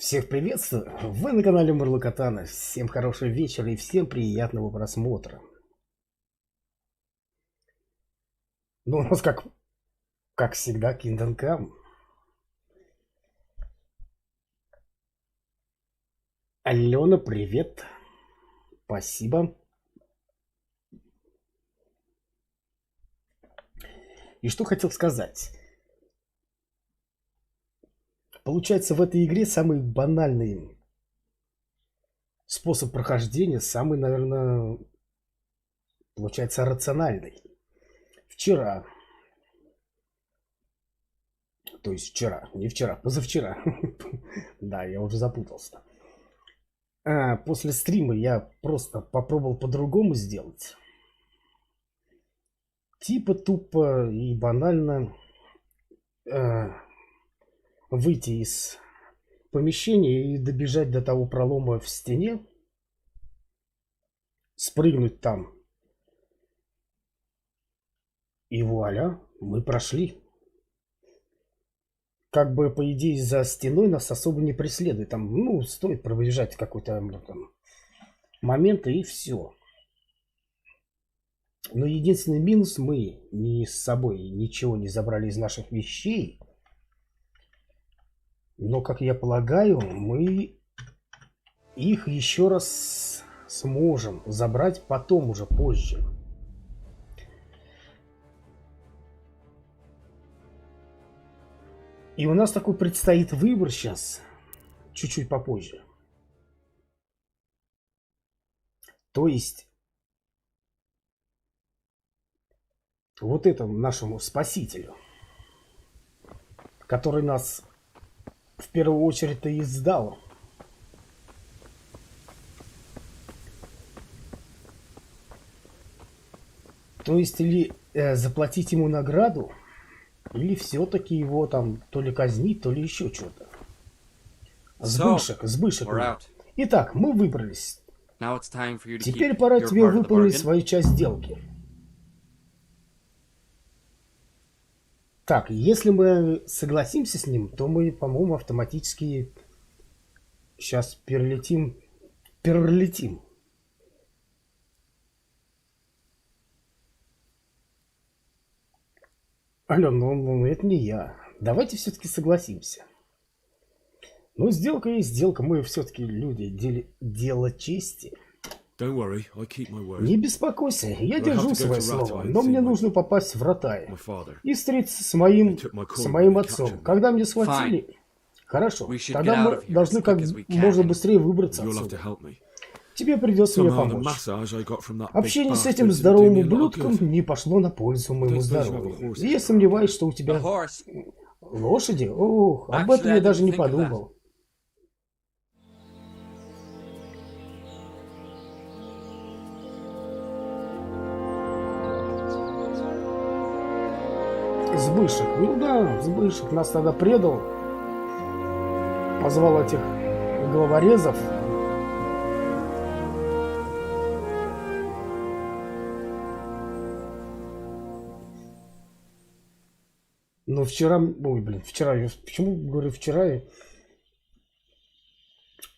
Всех приветствую! Вы на канале Мурлокотана. Всем хорошего вечера и всем приятного просмотра. Ну, у нас как всегда, Kingdom Come. Алена, привет. Спасибо. И что хотел сказать. Получается, в этой игре самый банальный способ прохождения, самый, наверное, получается, рациональный. Вчера, позавчера, да, я уже запутался. После стрима я просто попробовал по-другому сделать. Типа тупо и банально выйти из помещения и добежать до того пролома в стене, спрыгнуть там, и вуаля, мы прошли. Как бы, по идее, за стеной нас особо не преследует. Там, ну, стоит пробежать какой-то там момент, и все. Но единственный минус, мы ни с собой ничего не забрали из наших вещей. Но, как я полагаю, мы их еще раз сможем забрать потом, уже позже. И у нас такой предстоит выбор сейчас, чуть-чуть попозже. То есть, вот этому нашему спасителю, который нас в первую очередь-то и сдал. То есть, или заплатить ему награду, или все-таки его там то ли казнить, то ли еще что-то. Сбышек. Итак, мы выбрались. Теперь пора тебе выполнить свою часть сделки. Так, если мы согласимся с ним, то мы, по-моему, автоматически сейчас перелетим. Ален, ну это не я. Давайте все-таки согласимся. Ну, сделка есть сделка. Мы все-таки люди. Дело чести. Не беспокойся, я держу свое слово. Но мне нужно попасть в Ротае и встретиться с моим отцом. Когда меня схватили... Хорошо, тогда мы должны как можно быстрее выбраться отсюда. Тебе придется мне помочь. Общение с этим здоровым ублюдком не пошло на пользу моему здоровью. И я сомневаюсь, что у тебя лошади? Ох, об этом я даже не подумал. Сбышек. Ну да, Сбышек нас тогда предал. Позвал этих головорезов. Но вчера... Ой, блин, вчера... Почему говорю вчера?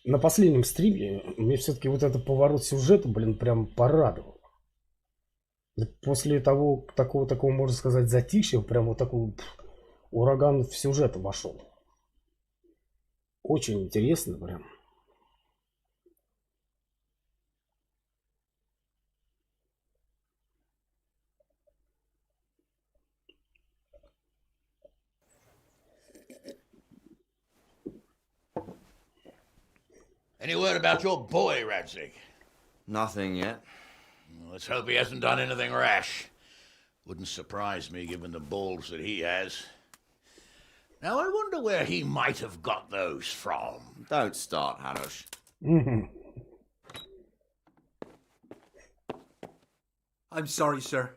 На последнем стриме мне все-таки вот этот поворот сюжета, блин, прям порадовал. После того, такого, можно сказать, затишья, прям вот такой ураган в сюжет вошел. Очень интересно, прям. Any word about your boy, Radzig? Nothing yet. Let's hope he hasn't done anything rash. Wouldn't surprise me given the balls that he has. Now, I wonder where he might have got those from. Don't start, Hanush. I'm sorry, sir.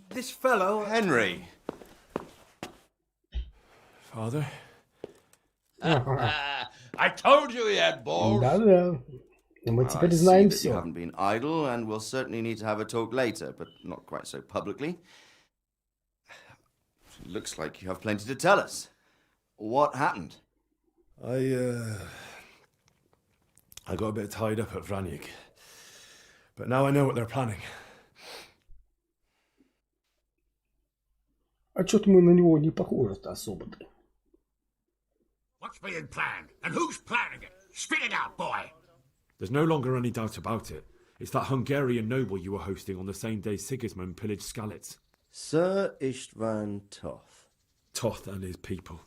This fellow... Henry! Father? I told you he had balls. Да-да. Мы теперь I знаем see that you все. haven't been idle, and we'll certainly need to have a talk later, but not quite so publicly. Looks like you have plenty to tell us. What happened? I I got a bit tied up at Vranyk. But now I know what they're planning. А что-то мы на него не похожи-то особо-то. What's being planned? And who's planning it? Spit it out, boy! There's no longer any doubt about it. It's that Hungarian noble you were hosting on the same day Sigismund pillaged Skalitz. Sir Istvan Toth. Toth and his people.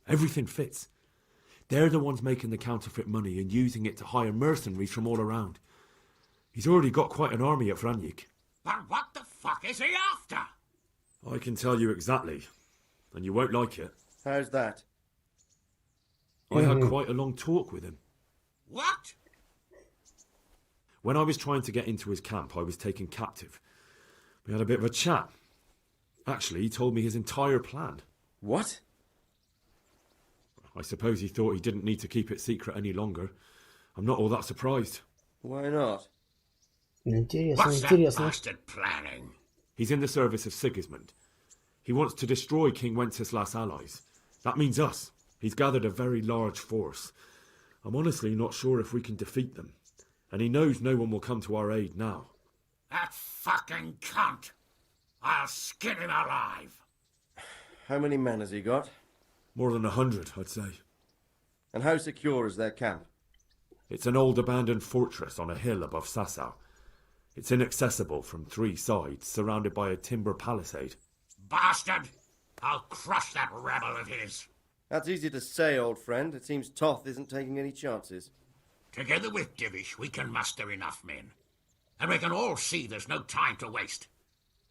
Everything fits. They're the ones making the counterfeit money and using it to hire mercenaries from all around. He's already got quite an army at Vranyk. But what the fuck is he after? I can tell you exactly, and you won't like it. How's that? I had quite a long talk with him. What? When I was trying to get into his camp, I was taken captive. We had a bit of a chat. Actually, he told me his entire plan. What? I suppose he thought he didn't need to keep it secret any longer. I'm not all that surprised. Why not? Интересно, What's that интересно. bastard planning? He's in the service of Sigismund. He wants to destroy King Wenceslas' allies. That means us. He's gathered a very large force. I'm honestly not sure if we can defeat them. And he knows no one will come to our aid now. That fucking cunt! I'll skin him alive! How many men has he got? More than 100, I'd say. And how secure is their camp? It's an old abandoned fortress on a hill above Sassau. It's inaccessible from 3 sides, surrounded by a timber palisade. Bastard! I'll crush that rebel of his! That's easy to say, old friend. It seems Toth isn't taking any chances. Together with Divish, we can muster enough men. And we can all see there's no time to waste.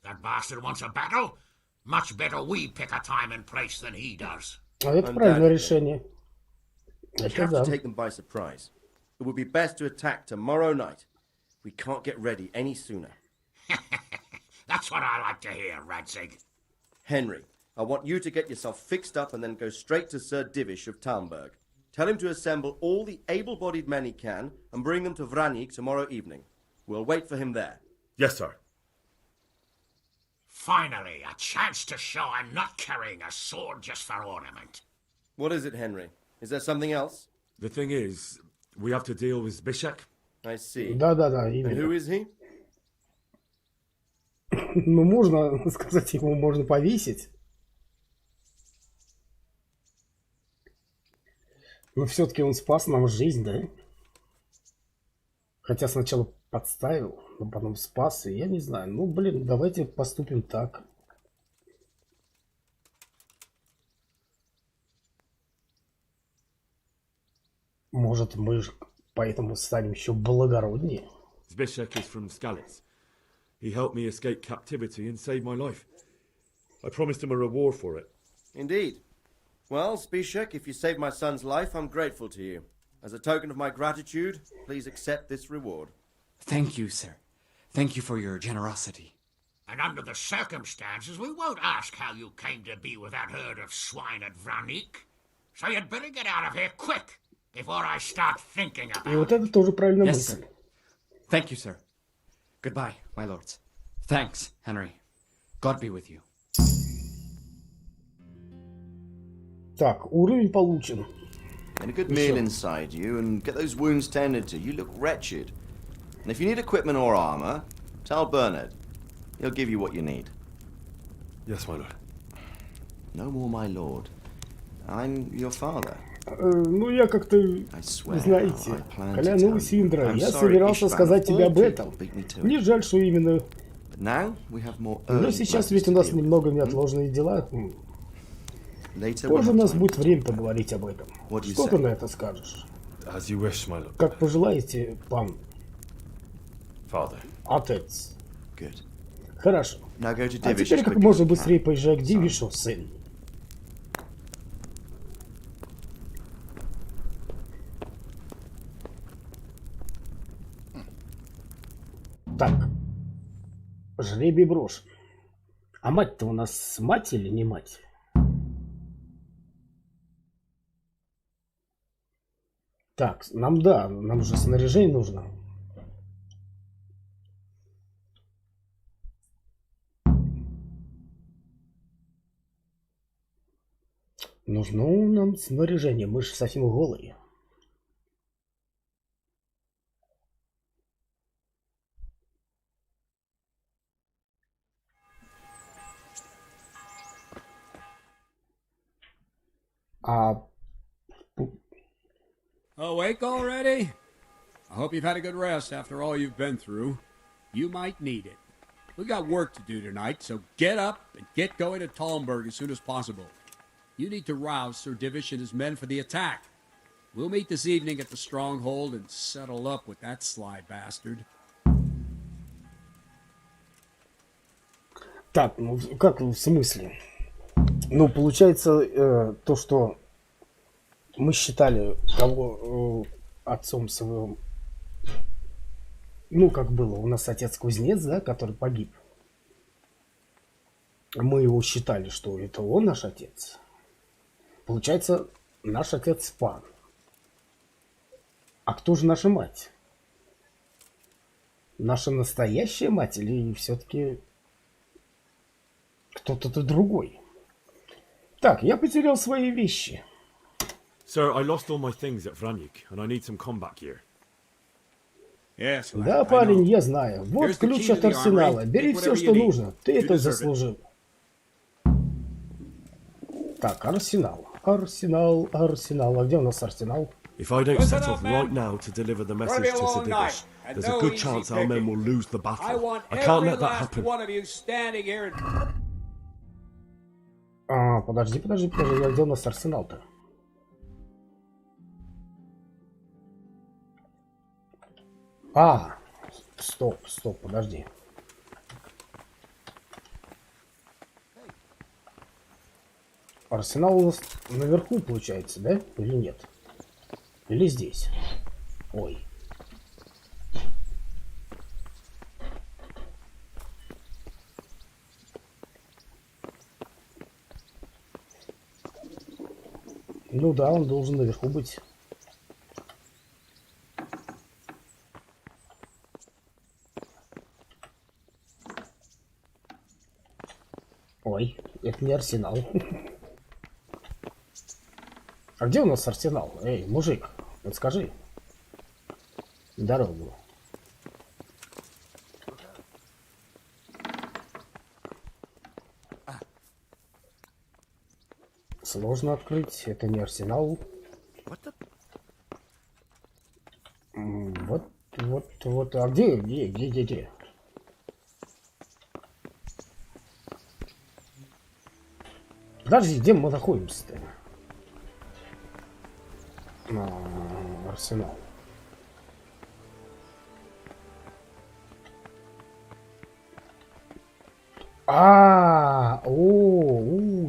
That bastard wants a battle. Much better we pick a time and place than he does. А это правильное решение. We Это have да. to take them by surprise. It would be best to attack tomorrow night. We can't get ready any sooner. That's what I like to hear, Radzig. Henry, I want you to get yourself fixed up and then go straight to Sir Divish of Talmberg. Tell him to assemble all the able-bodied men he can and bring them to Vranyk tomorrow evening. We'll wait for him there. Yes, sir. Finally, a chance to show I'm not carrying a sword just for ornament. What is it, Henry? Is there something else? The thing is, we have to deal with Zbyszek. I see. Да-да-да, And who именно. is he? Ну, можно сказать, его можно повесить. Но все-таки он спас нам жизнь, да? Хотя сначала подставил, но потом спас, и я не знаю. Ну, блин, давайте поступим так. Может, мы ж поэтому станем еще благороднее? Zbyszek is from Skalitz. He helped me escape captivity and save my life. I promised him a reward for it. Indeed. Well, Zbyszek, if you saved my son's life, I'm grateful to you. As a token of my gratitude, please accept this reward. Thank you, sir. Thank you for your generosity. And under the circumstances, we won't ask how you came to be with that herd of swine at Vranyk. So you'd better get out of here quick, before I start thinking И about вот it. это тоже правильная Yes, мысль. sir. Thank you, sir. Goodbye, my lords. Thanks, Henry. God be with you. Так, уровень получен. Get a good meal inside you and get those wounds tended to. You look wretched. And if you need equipment or armor, tell Bernard. He'll give you what you need. Yes, my lord. No more, my lord. I'm your father. Ну, я как-то, I swear, знаете, I plan to Коляну tell you. Синдра, I'm я sorry, собирался Ishvan, сказать тебе all об этом. people beat me to Мне it. жаль, что именно... But now we have more Но urgent сейчас matters ведь у to нас deal with. немного неотложные дела. Later we'll Позже у have нас time. будет время поговорить об этом. What do you Что say? ты на это скажешь? As you wish, my lord. Как пожелаете, пан Father. отец. Good. Хорошо. Now go to А Divish теперь as как quickly можно as you быстрее can. поезжай к Дивишу, сын. Так. Жребий брошен. А мать-то у нас мать или не мать? Так, нам же снаряжение нужно. Нужно нам снаряжение, мы же совсем голые. А... Awake already? I hope you've had a good rest after all you've been through. You might need it. We got work to do tonight, so get up and get going to Talmberg as soon as possible. You need to rouse Sir Divish and his men for the attack. We'll meet this evening at the stronghold and settle up with that sly bastard. Так, ну как в смысле? Ну, получается, то, что мы считали кого отцом своим... Ну, как было, у нас отец-кузнец, да, который погиб. Мы его считали, что это он наш отец. Получается, наш отец Пан. А кто же наша мать? Наша настоящая мать или все-таки кто-то другой? Так, я потерял свои вещи. Sir, I lost all my things at Vranyk, and I need some combat gear. Yes, lad, Да, парень, я знаю. Вот ключ от арсенала. Бери все, что нужно. Ты это заслужил. Так, арсенал. Арсенал. А где у нас арсенал? If I don't set off right now to deliver the message to Sir Divish, there's a good chance our men will lose the battle. I can't let that happen. Подожди. Где у нас арсенал-то? Стоп, подожди. Арсенал у нас наверху получается, да? Или нет? Или здесь? Ой. Ну да, он должен наверху быть. Ой, это не арсенал. А где у нас арсенал? Эй, мужик, вот скажи дорогу. Сложно открыть, это не арсенал. Вот, а где? Подожди, где мы находимся-то? Арсенал.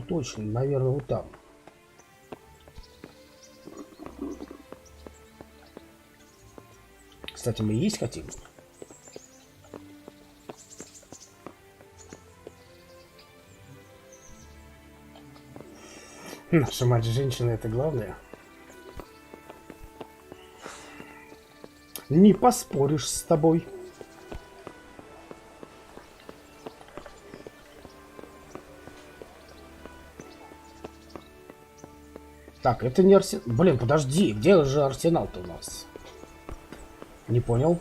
Точно, наверное, вот там. Кстати, мы есть хотим? Наша мать-женщина — это главное. Не поспоришь с тобой. Так, это не арсенал. Блин, подожди, где же арсенал-то у нас? Не понял.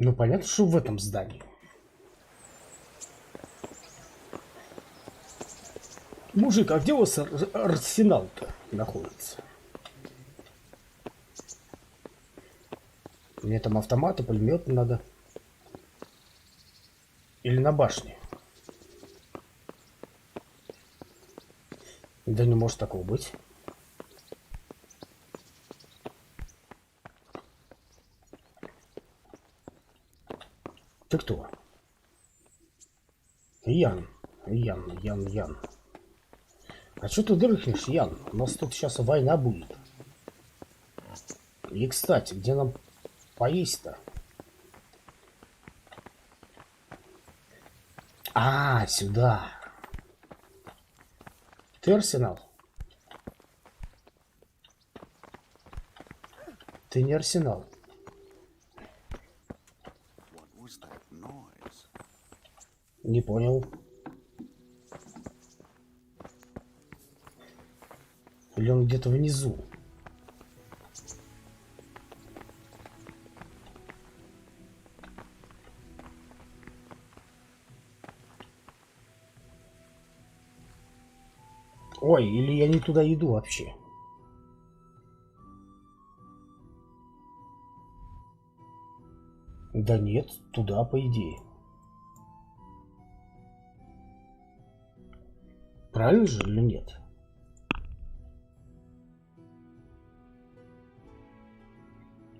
Ну, понятно, что в этом здании. Мужик, а где у вас арсенал-то находится? Мне там автоматы, пулеметы надо. Или на башне? Да не может такого быть. Ты кто? Ян. Ян. А что ты дрыхнешь, Ян? У нас тут сейчас война будет. И, кстати, где нам поесть-то? А, сюда. Ты Арсенал? Ты не Арсенал. Не понял. Или он где-то внизу? Ой, или я не туда иду вообще. Да нет, туда, по идее. Правильно же или нет?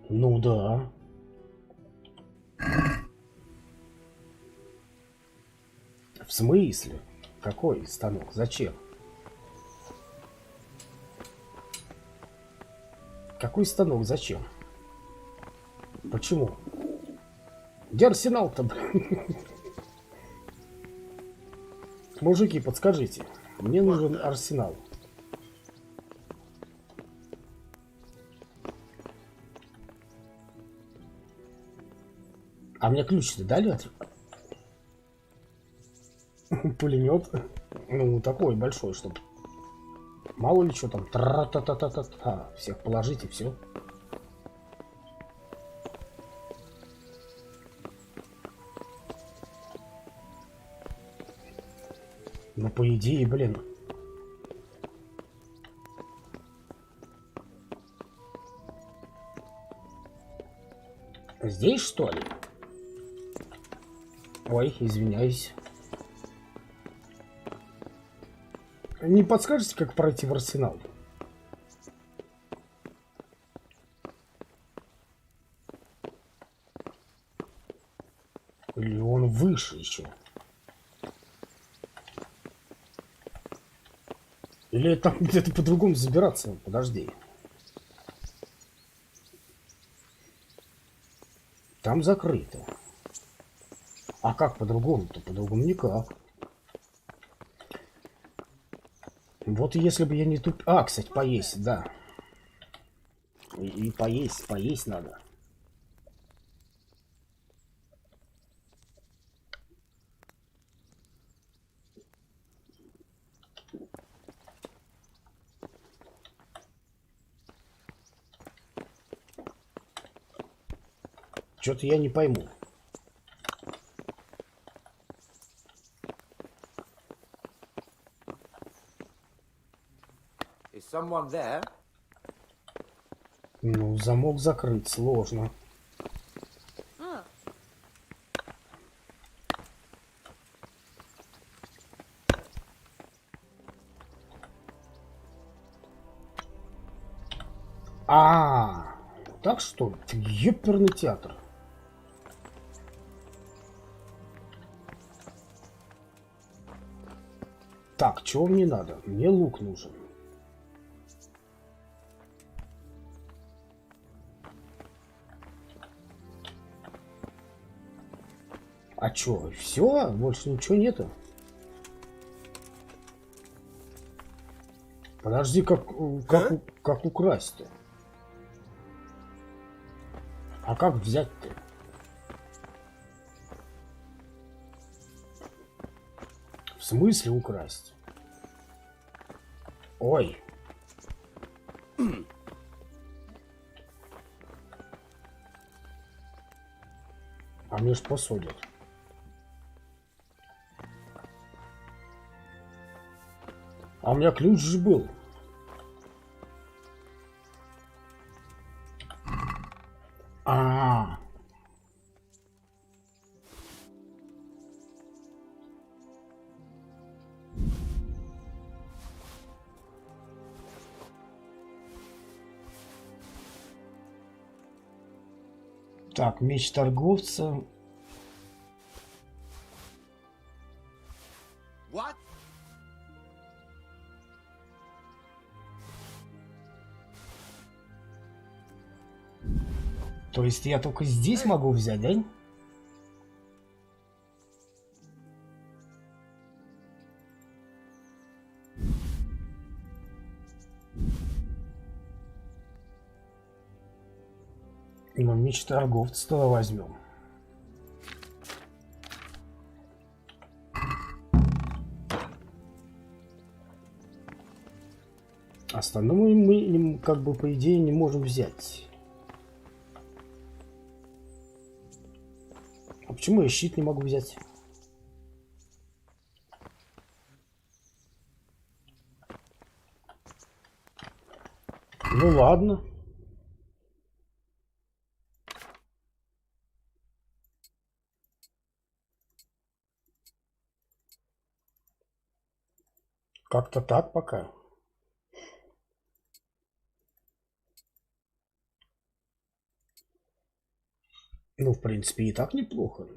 Ну да. В смысле? Какой станок? Зачем? Какой станок? Зачем? Почему? Где Арсенал-то, блин? Мужики, подскажите. Мне нужен Арсенал. А мне ключ-то дали? Пулемет. Ну, такой большой, чтобы... Мало ли что там. Тра-та-та-та-та-та. Всех положить и все. Ну, по идее, блин. Здесь, что ли? Ой, извиняюсь. Не подскажете, как пройти в Арсенал? Или он выше еще? Или там где-то по-другому забираться? Подожди. Там закрыто. А как по-другому-то? По-другому никак. Вот если бы я не туп... А, кстати, поесть, да. И поесть надо. Что-то я не пойму. Ну, замок закрыть сложно. Так что? Ёперный театр. Так, чего мне надо? Мне лук нужен. А чё, все? Больше ничего нету? Подожди, как украсть-то? А как взять-то? В смысле украсть? Ой. А мне ж посадят. А у меня ключ же был. Так, меч торговца. What? То есть я только здесь могу взять, да? Ну, меч торговца возьмем. Остальное мы, как бы, по идее, не можем взять. А почему я щит не могу взять? Ну ладно. Как-то так пока. Ну, в принципе, и так неплохо.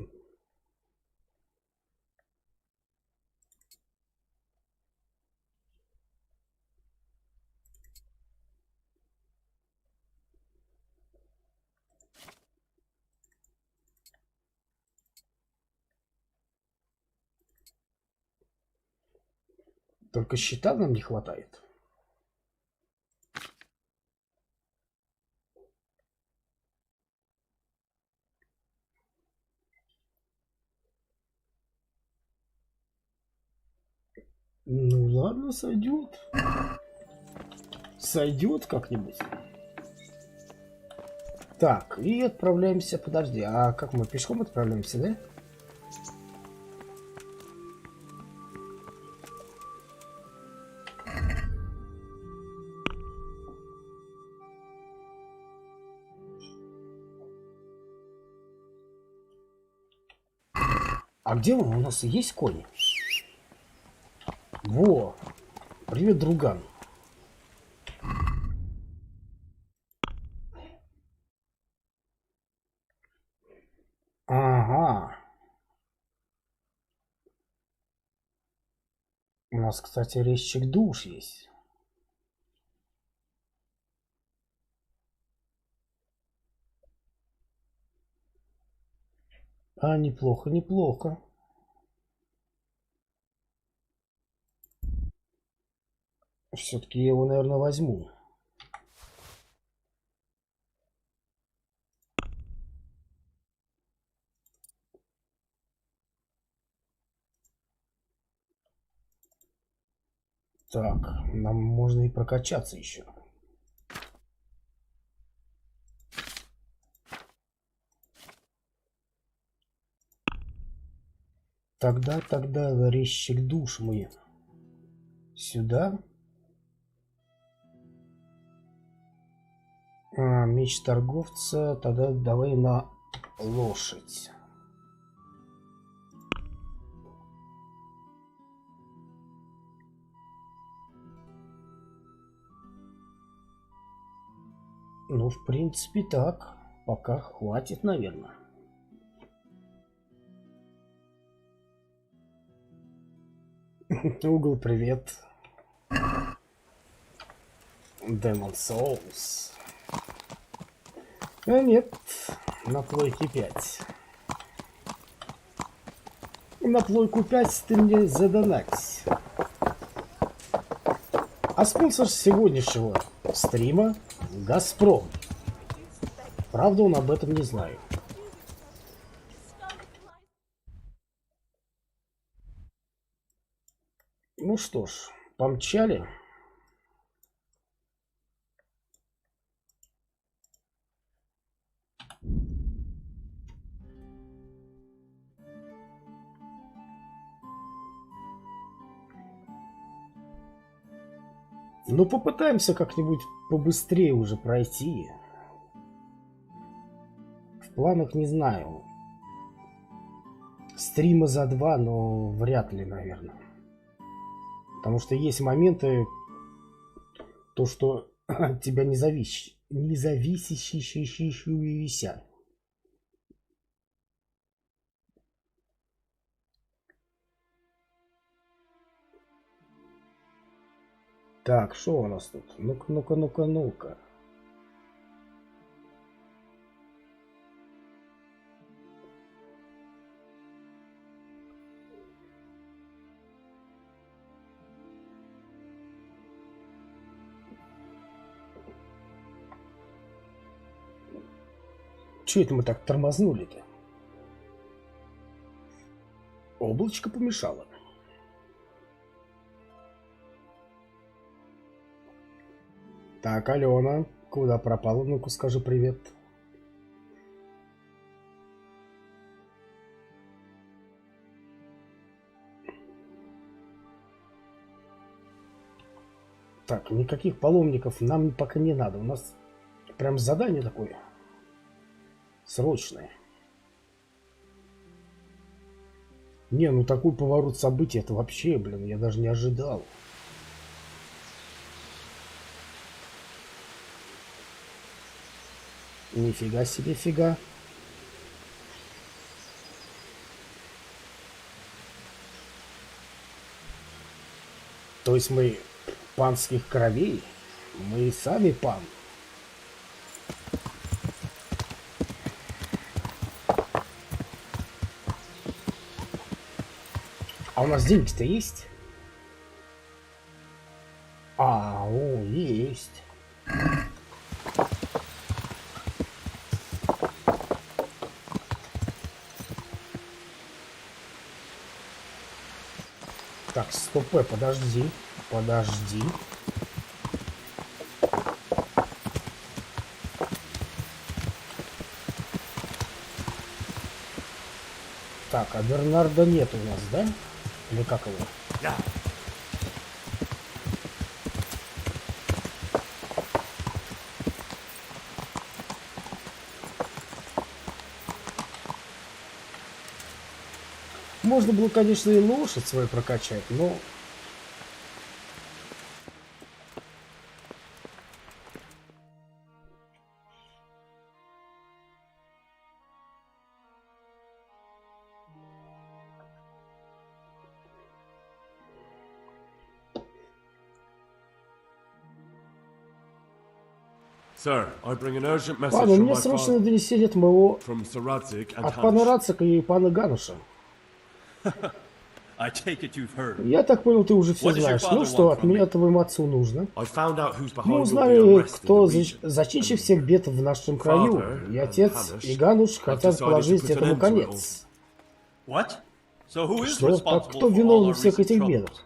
Только щита нам не хватает. Ну ладно, сойдет. Сойдет как-нибудь. Так, и отправляемся. Подожди, а как мы пешком отправляемся, да? А где он? У нас есть конь? Во! Привет, друган. Ага. У нас, кстати, резчик душ есть. А, неплохо, неплохо. Все-таки я его, наверное, возьму. Так, нам можно и прокачаться еще. Тогда резчик душ мы сюда. А, меч торговца, тогда давай на лошадь. Ну, в принципе, так. Пока хватит, наверное. Угол, привет. Demon Souls. А нет, на плойке 5. На плойку 5 ты мне задонать. А спонсор сегодняшнего стрима — Газпром. Правда, он об этом не знает. Ну что ж, помчали. Ну, попытаемся как-нибудь побыстрее уже пройти. В планах не знаю. Стрима за 2, но вряд ли, наверное. Потому что есть моменты, то, что от тебя не зависящие. Так, что у нас тут? Ну-ка, ну-ка, ну-ка, ну-ка. Че это мы так тормознули-то? Облачко помешало. Так, Алена, куда пропала? Ну-ка скажи привет. Так, никаких паломников нам пока не надо. У нас прям задание такое срочное. Не, ну такой поворот событий, это вообще, блин, я даже не ожидал. Нифига себе, фига. То есть мы панских кровей? Мы сами пан. А у нас деньги-то есть? Есть. Так, стоп, подожди. Подожди. Так, а Бернарда нет у нас, да? Или как его? Да. Можно было, конечно, и лошадь свою прокачать, но... Sir, I bring an urgent message Ладно, from мне my срочно father, донесение от моего... from Sir Radzig and от пана Hamish. Рацика и пана Гануша. I take it you've heard. Я так понял, ты уже все What does your знаешь. father Ну что, want от from меня me? твоему отцу нужно. I found out who's behind Мы all the узнали, unrest in кто the region. зачинщик всех бед в нашем краю. Father И and отец, Hamish и Гануш have хотят decided to положить put an этому end to it конец. What? So who is Что? Так responsible кто for all виновен our в всех recent этих troubles? бедах?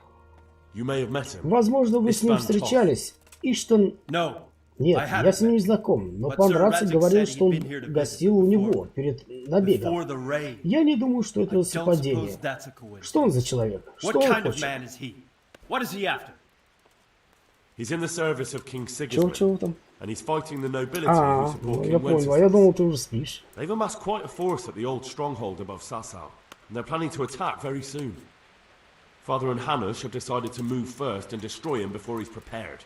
You may have met him. Возможно, вы с ним It's Van Toff. встречались. И что... No. Нет, I haven't я с ним не met him. знаком. Но But пан Sir Рацик Radzig говорил, said что он he'd been here to гостил visit у него before- перед набегом. Before the raid. Я не думаю, что это I don't совпадение. suppose that's a coincidence. Что он за человек? What Что он kind of хочет? man is he? What is he after? He's in the service of King Чего Sigismund, там? and he's fighting the nobility who support Ну, King я понял. А я Wenceslas. думал, ты уже спишь. They've amassed quite a force at the old stronghold above Sasau, and they're planning to attack very soon. Father and Hanush have decided to move first and destroy him before he's prepared.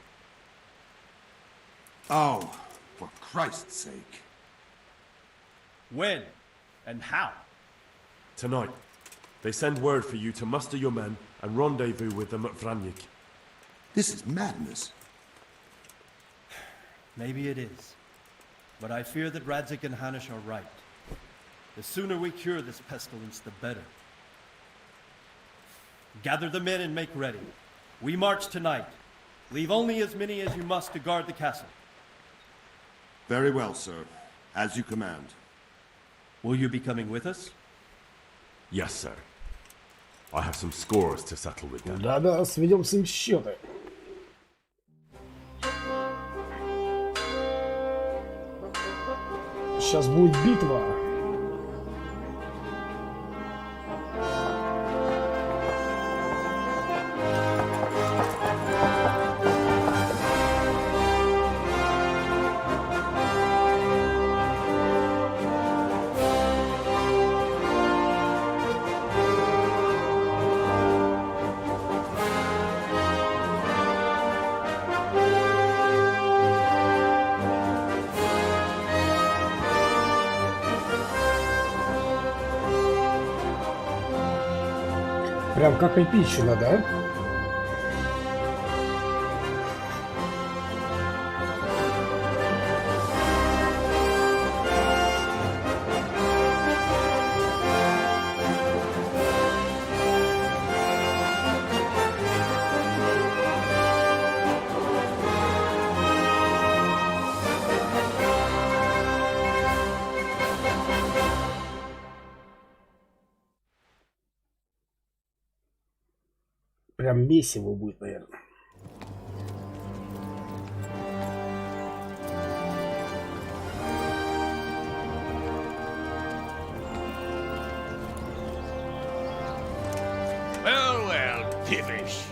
Oh, for Christ's sake. When? And how? Tonight, they send word for you to muster your men and rendezvous with them at Vranyik. This is madness. Maybe it is. But I fear that Radzig and Hanish are right. The sooner we cure this pestilence, the better. Gather the men and make ready. We march tonight. Leave only as many as you must to guard the castle. Very well, sir. As you command. Will you be coming with us? Yes, sir. I have some scores to settle with them. Да-да, сведем с ним счеты. Сейчас будет битва. Прям как эпично, да? прям месиво будет, наверное. Well, Divish.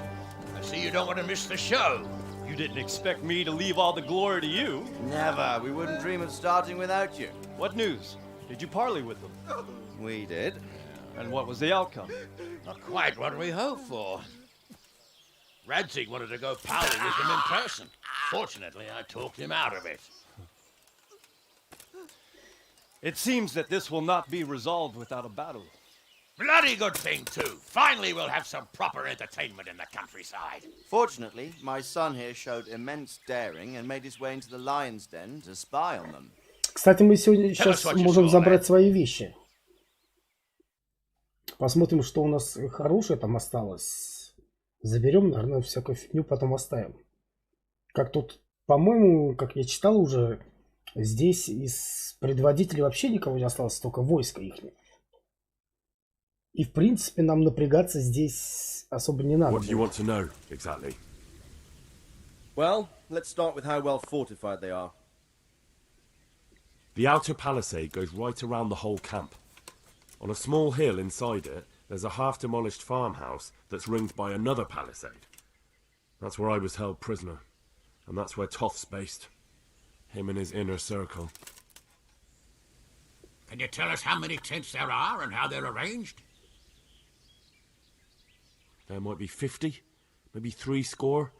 I see you don't want to miss the show. You didn't expect me to leave all the glory to you. Never. We wouldn't dream of starting without you. What news? Did you parley with them? We did. And what was the outcome? Not quite what we hoped for. Radzig wanted to go parley with them in person. Fortunately, I talked him out of it. It seems that this will not be resolved without a battle. Bloody good thing, too. Finally, we'll have some proper entertainment in the countryside. Fortunately, my son here showed immense daring and made his way into the lion's den to spy on them. Кстати, мы сейчас можем забрать свои вещи. Посмотрим, что у нас хорошее там осталось. Заберем, наверное, всякую фигню потом оставим. Как тут, по-моему, как я читал уже, здесь из предводителей вообще никого не осталось, только войска их. И, в принципе, нам напрягаться здесь особо не надо. What do you want to know, exactly? Well, let's start with how well fortified they are. The outer palisade goes right around the whole camp. On a small hill inside it, there's a half-demolished farmhouse that's ringed by another palisade. That's where I was held prisoner. And that's where Toth's based. Him and his inner circle. Can you tell us how many tents there are and how they're arranged? There might be 50, maybe 70.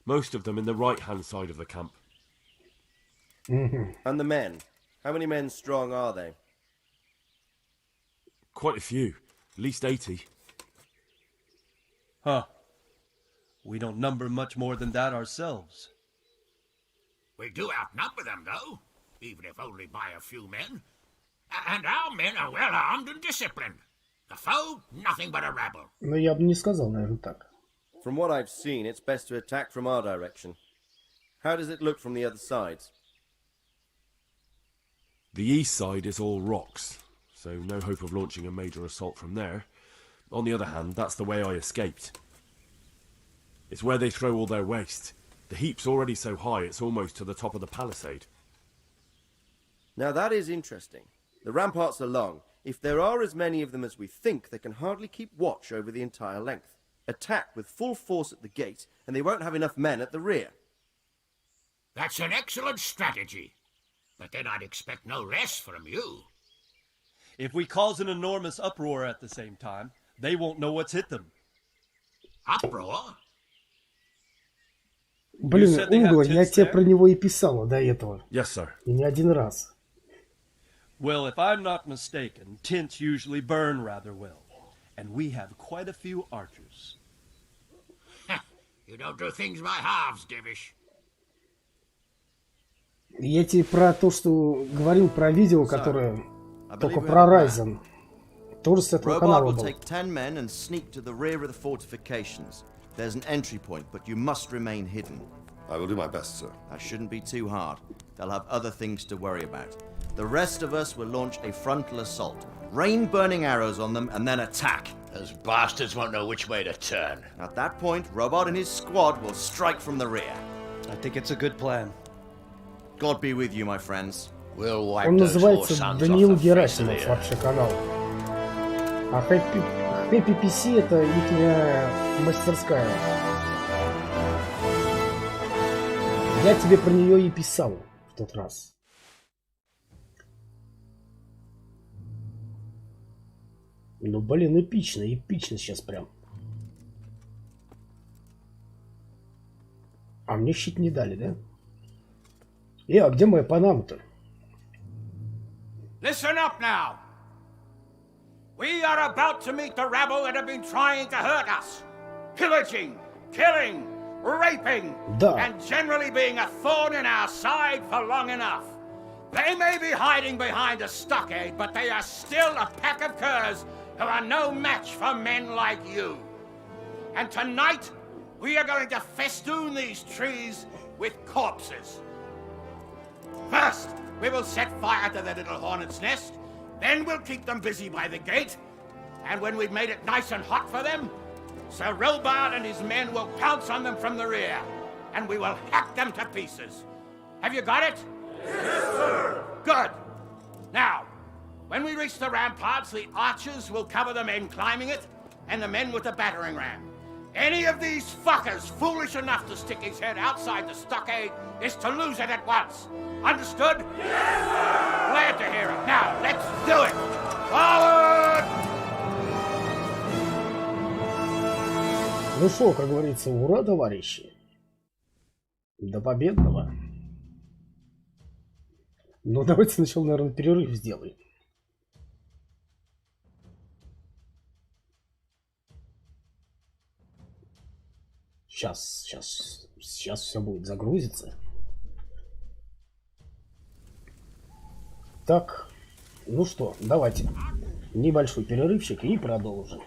Most of them in the right-hand side of the camp. And the men? How many men strong are they? Quite a few. At least 80. Huh. We don't number much more than that ourselves. We do outnumber them, though, even if only by a few men. And our men are well armed and disciplined. The foe, nothing but a rabble. Но я бы не сказал, наверное, так. From what I've seen, it's best to attack from our direction. How does it look from the other sides? The east side is all rocks, so no hope of launching a major assault from there. On the other hand, that's the way I escaped. It's where they throw all their waste. The heap's already so high it's almost to the top of the palisade. Now that is interesting. The ramparts are long. If there are as many of them as we think, they can hardly keep watch over the entire length. Attack with full force at the gate, and they won't have enough men at the rear. That's an excellent strategy. But then I'd expect no less from you. If we cause an enormous uproar at the same time, they won't know what's hit them. Uproar? Блин, Уго, я тебе про него и писала до этого. Yes, sir. И не один раз. Well, if I'm not mistaken, tents usually burn rather well. And we have quite a few archers. You don't do things by halves, Divish. Я тебе про то, что говорил про видео, которое только про Ryzen. Тоже с этого канала will был. take 10 men and sneak to the rear of the fortifications. There's an entry point, but you must remain hidden. I will do my best, sir. That shouldn't be too hard. They'll have other things to worry about. The rest of us will launch a frontal assault. Rain burning arrows on them and then attack. Those bastards won't know which way to turn. At that point, Robot and his squad will strike from the rear. I think it's a good plan. God be with you, my friends. We'll wipe Он those называется four sons Даниил off the face of the Герасимов, earth. вообще канал. А Happy PC это ихняя мастерская. Я тебе про нее и писал в тот раз. Ну, блин, эпично сейчас прям. А мне щит не дали, да? А где моя Панама-то? Listen up now. We are about to meet the rabble that have been trying to hurt us. Pillaging, killing, raping, and generally being a thorn in our side for long enough. They may be hiding behind a stockade, but they are still a pack of curs who are no match for men like you. And tonight, we are going to festoon these trees with corpses. First, we will set fire to their little hornet's nest. Then we'll keep them busy by the gate. And when we've made it nice and hot for them, Sir Robard and his men will pounce on them from the rear, and we will hack them to pieces. Have you got it? Yes, sir! Good! Now, when we reach the ramparts, the archers will cover the men climbing it, and the men with the battering ram. Any of these fuckers foolish enough to stick his head outside the stockade is to lose it at once. Understood? Yes, sir! Glad to hear it. Now, let's do it! Forward! Ну что, как говорится, ура, товарищи. До победного. Ну, давайте сначала, наверное, перерыв сделаем. Сейчас все будет загрузиться. Так, ну что, давайте небольшой перерывчик и продолжим.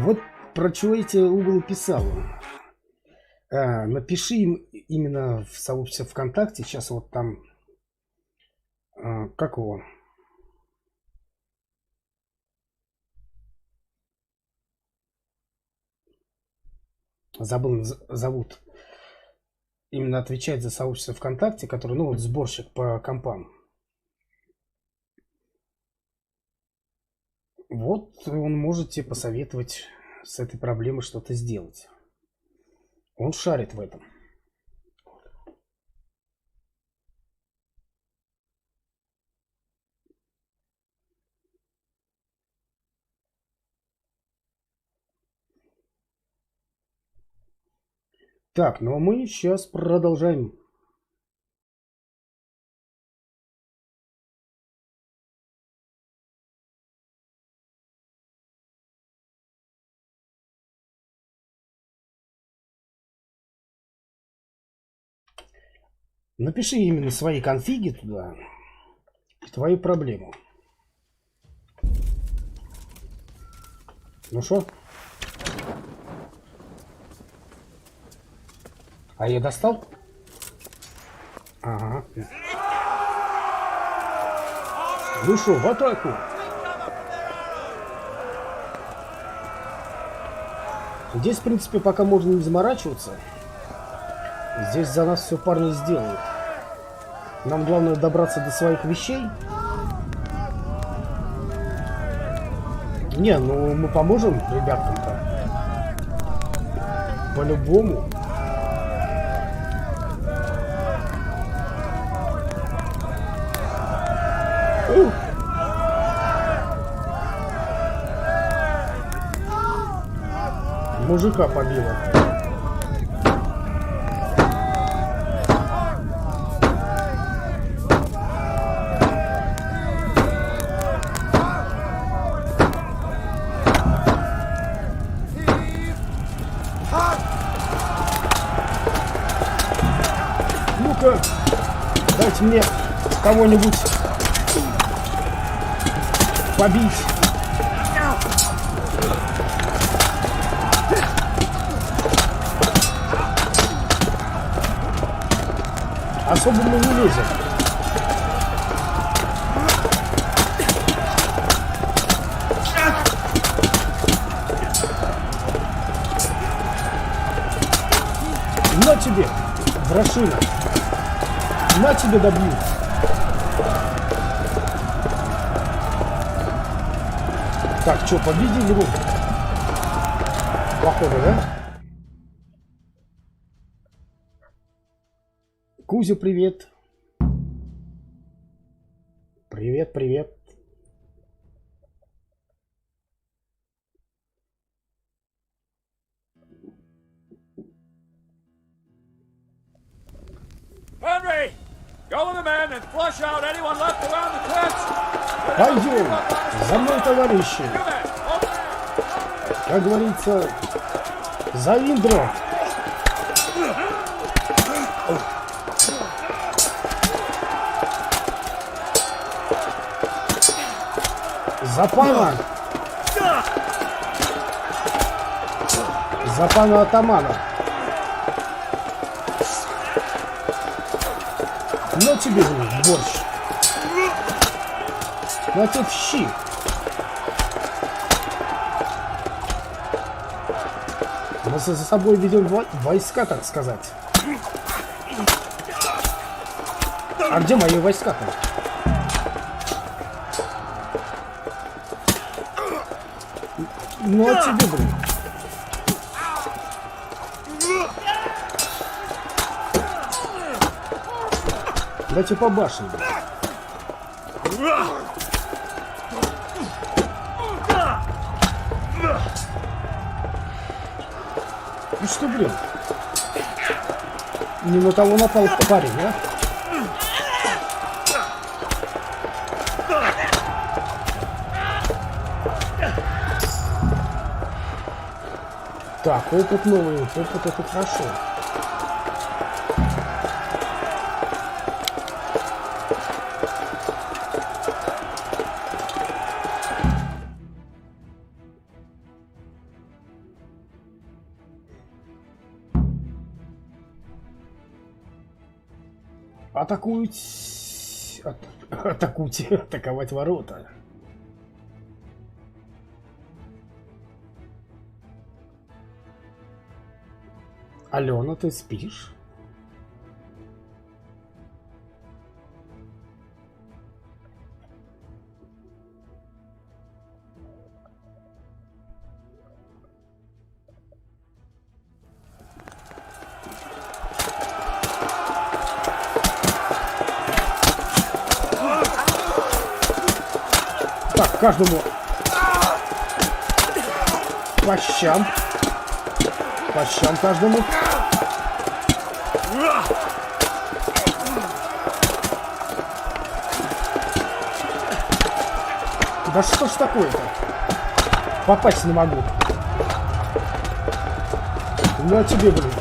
Вот про что эти углы писал. Напиши им именно в сообществе ВКонтакте. Сейчас вот там... как его? Забыл, зовут. Именно отвечает за сообщество ВКонтакте, который, ну, вот сборщик по компам. Вот он может тебе посоветовать с этой проблемой что-то сделать. Он шарит в этом. Так, ну а мы сейчас продолжаем. Напиши именно свои конфиги туда, твою проблему. Ну что? А я достал? Ага. Ну что, в атаку! Здесь, в принципе, пока можно не заморачиваться. Здесь за нас все парни сделают. Нам главное добраться до своих вещей. Не, ну мы поможем ребятам-то. По-любому. Мужика побила. Ну-ка, дайте мне кого-нибудь побить. Особо мы не лезем. На тебе, Ворошина. На тебе добью. Так, что, победили мы? Походу, да? Кузя, привет. Привет, привет. Henry, go with the men and flush out anyone left around the cliffs. Пойдем, за мной, товарищи. Как говорится, за Индру. За пана! За пана атамана! На тебе, борщ! На тебе в щи! Мы за собой ведем войска, так сказать. А где мои войска-то? Ну, а тебе, блин. Дайте по башне, блин. Ну что, блин? Не на того напал парень, а? Так, опыт новый, опыт это хорошо. Атакуйте. Атаковать ворота. Алена, ты спишь? Так, каждому по щам. По щам каждому. Да что ж такое-то? Попасть не могу. Ну а тебе, блин.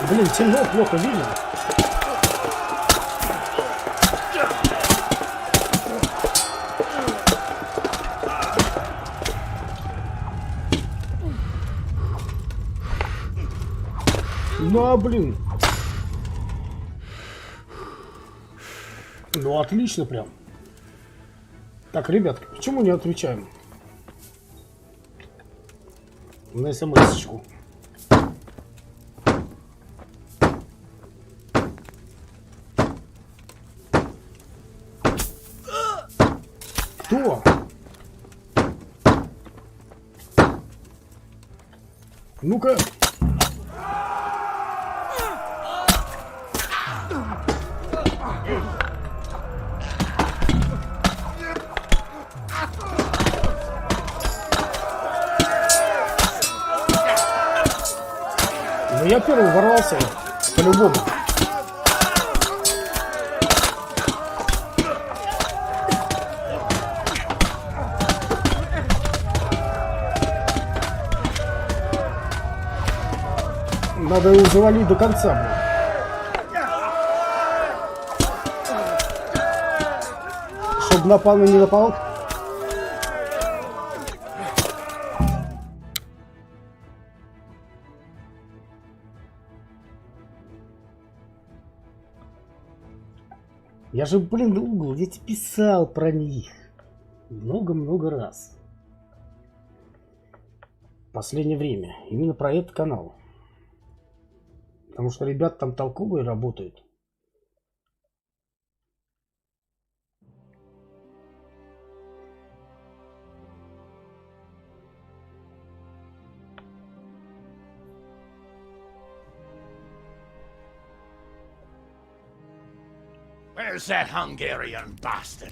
Блин, темно, плохо видно. Ну, а, блин. Ну, отлично прям. Так, ребят, почему не отвечаем? На смс-очку. Кто? Ну-ка. Ну я первый ворвался, по-любому. Надо его завалить до конца, блин. Чтоб напал и не напал. Я же, блин, угол, я тебе писал про них. Много-много раз. В последнее время. Именно про этот канал. Потому что ребята там толковые работают. Where's that Hungarian bastard?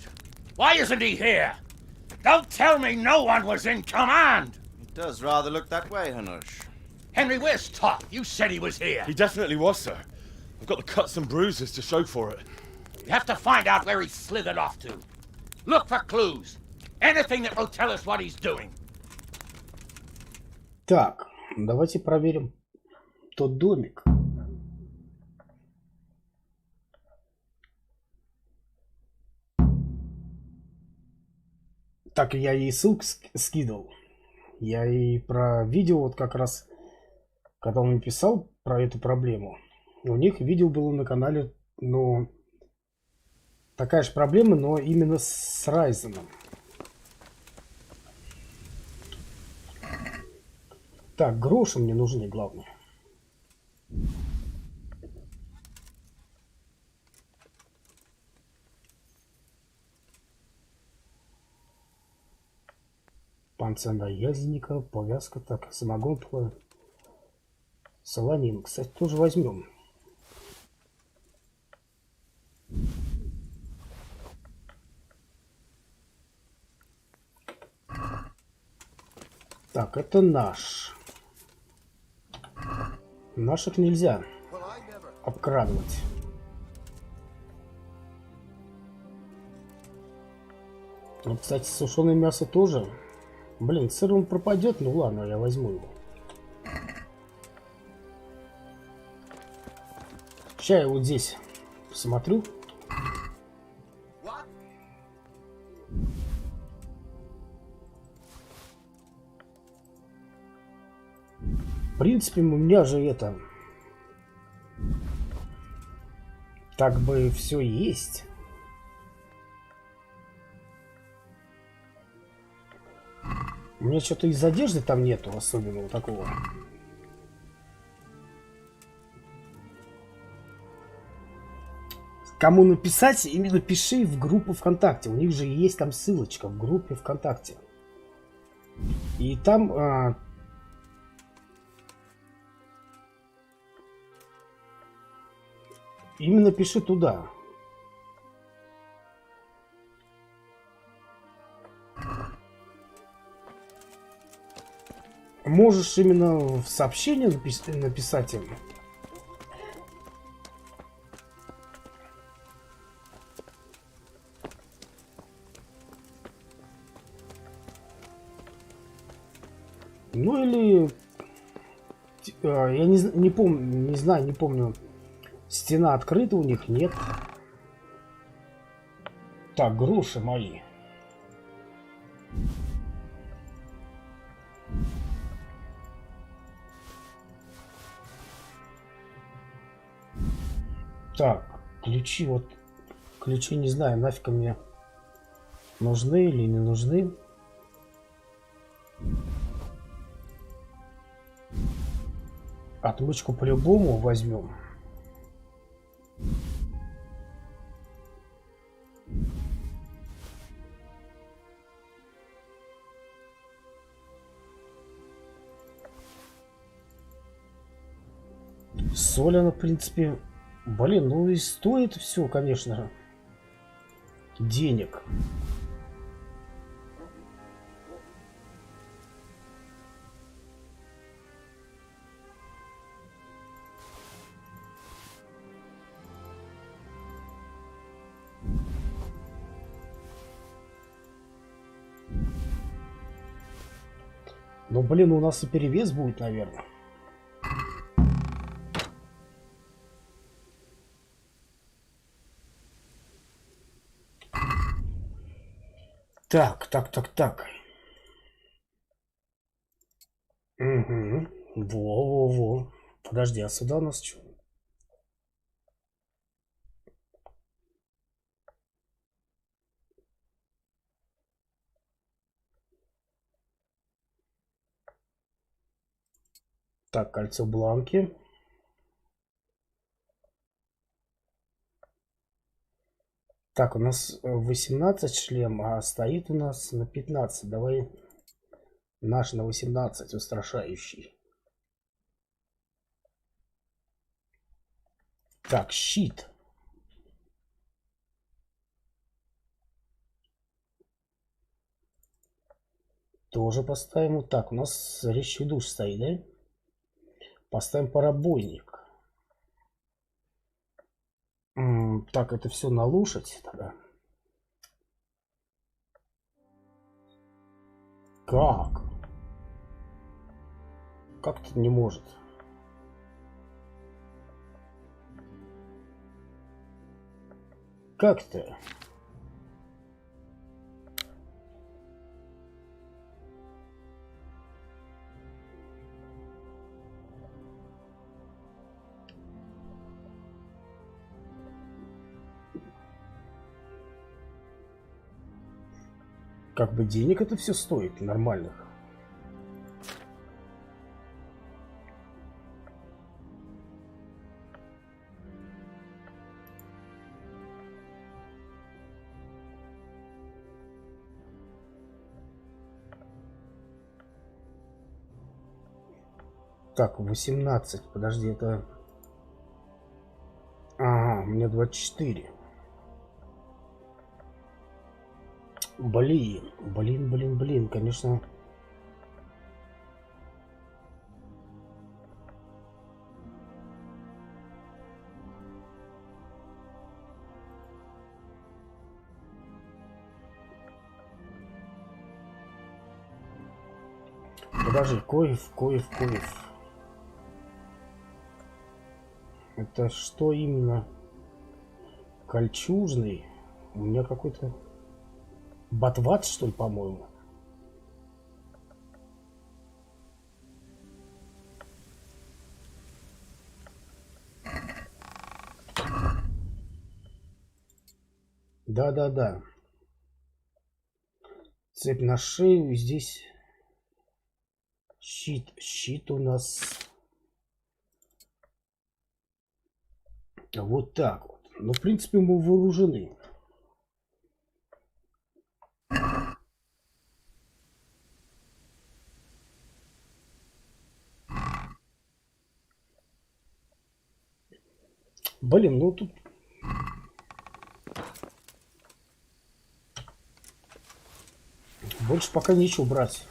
Why isn't he here? Don't tell me no one was in command! It does rather look that way, Hanush. Henry, where's Top? You said he was here. He definitely was, sir. I've got the cuts and bruises to show for it. You have to find out where he slithered off to. Look for clues. Anything that will tell us what he's doing. Так, давайте проверим тот домик. Так, я ей ссылку скидывал. Я и про видео, вот как раз, когда он писал про эту проблему, у них видео было на канале, но такая же проблема, но именно с Райзеном. Так, гроши мне нужны, главное. Панцирь наездника, повязка, так, самогонка, солонин. Кстати, тоже возьмем. Так, это наш. Наших нельзя обкрадывать. Вот, кстати, сушеное мясо тоже. Блин, сыр он пропадет, ну ладно, я возьму его. Сейчас я вот здесь посмотрю. В принципе, у меня же это... Так бы все есть. У меня что-то из одежды там нету особенного такого. Кому написать, именно пиши в группу ВКонтакте. У них же есть там ссылочка в группе ВКонтакте. И там... именно пиши туда. Можешь именно в сообщение написать им. Ну или... я не помню, не знаю, не помню. Стена открыта у них, нет. Так, груши мои. Так, ключи вот... Ключи не знаю, нафиг мне нужны или не нужны. Отмычку по-любому возьмем. Соль, она, в принципе... Блин, ну и стоит все, конечно же. Денег. Ну, блин, у нас и перевес будет, наверное. Так. Угу. Во. Подожди, а сюда у нас что? Так, кольцо бланки. Так, у нас 18 шлем, а стоит у нас на 15. Давай наш на 18 устрашающий. Так, щит. Тоже поставим. Вот так, у нас резчий душ стоит, да? Поставим парабойник. Так, это все на лошадь тогда. Как? Как-то не может. Как-то. Как бы денег это все стоит, нормальных. Так, 18. Подожди, это... Ага, у меня 24. Блин, конечно. Подожди, коев. Это что именно? Кольчужный? У меня какой-то... Батват, что ли, по-моему? Да-да-да. Цепь на шею. Здесь щит. Щит у нас вот так вот. Но, в принципе, мы вооружены. Блин, ну тут... Больше пока нечего брать.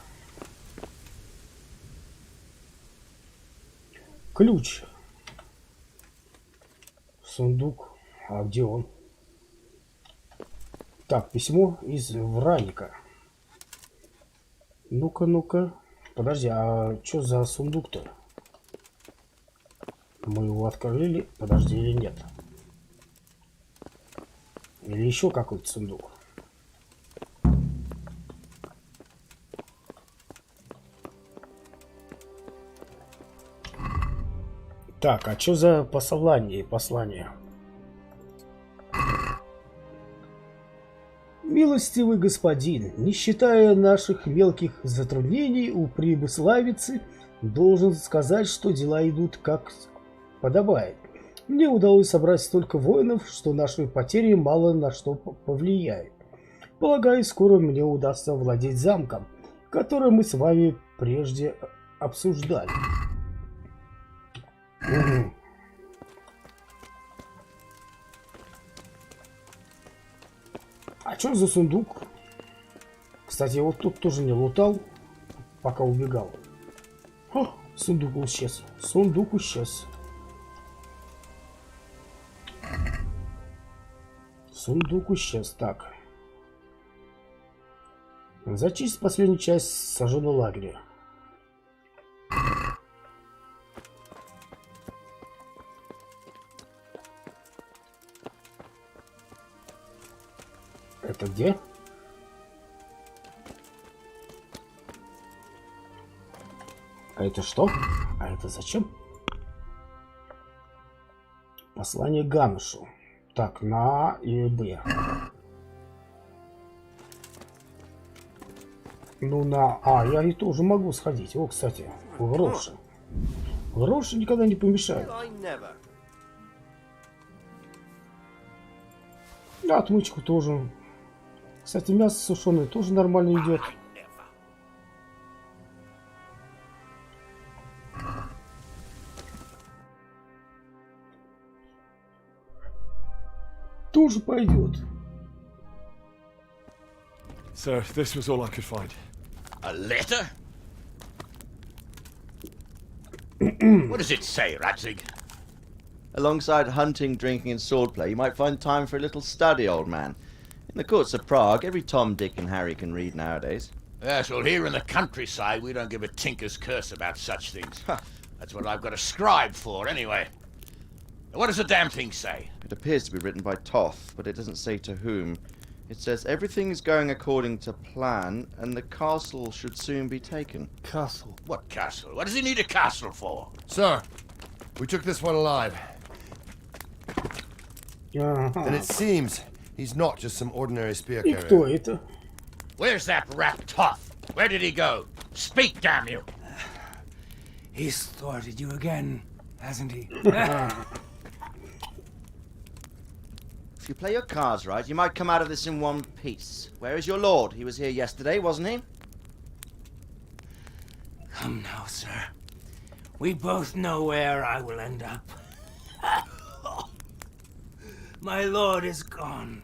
Ключ. Сундук. А где он? Так, письмо из Враника. Ну-ка, ну-ка. Подожди, а что за сундук-то? Мы его открыли. Подожди, или нет? Или еще какой-то сундук? Так, а что за послание? Милостивый господин, не считая наших мелких затруднений у прибыславицы, должен сказать, что дела идут как подобает. Мне удалось собрать столько воинов, что наши потери мало на что повлияют. Полагаю, скоро мне удастся владеть замком, который мы с вами прежде обсуждали. А что за сундук? Кстати, я вот тут тоже не лутал, пока убегал. О, сундук исчез. Сундук исчез. Сундук исчез. Так. Зачистить последнюю часть сожженного лагеря. Это где? А это что? А это зачем? Послание Ганышу. Так, на А и Б. Ну, на А я и тоже могу сходить. О, кстати, гроши. Гроши никогда не помешают. Отмычку тоже. Кстати, мясо сушеное тоже нормально идет. Тоже пойдет. Sir, this was all I could find. A letter? What does it say, Radzig? Alongside hunting, drinking, and swordplay, you might find time for a little study, old man. In the courts of Prague, every Tom, Dick, and Harry can read nowadays. Yes, well, here in the countryside, we don't give a tinker's curse about such things. That's what I've got a scribe for, anyway. What does the damn thing say? It appears to be written by Toth, but it doesn't say to whom. It says everything is going according to plan, and the castle should soon be taken. Castle? What castle? What does he need a castle for? Sir, we took this one alive. And it seems he's not just some ordinary spear carrier. И кто это? Where's that rat Toth? Where did he go? Speak, damn you! He's thwarted you again, hasn't he? If you play your cards right, you might come out of this in one piece. Where is your lord? He was here yesterday, wasn't he? Come now, sir. We both know where I will end up. My lord is gone.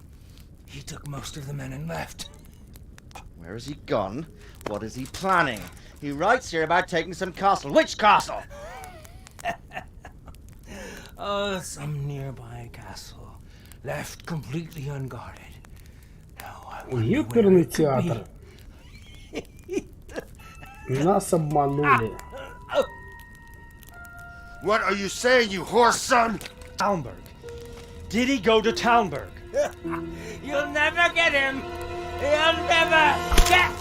He took most of the men and left. Where has he gone? What is he planning? He writes here about taking some castle. Which castle? Oh, some nearby castle, left completely unguarded. Now I wonder where it could be. Нас обманули. What are you saying, you whore son? Talmberg. Did he go to Talmberg? You'll never get him! You'll never get...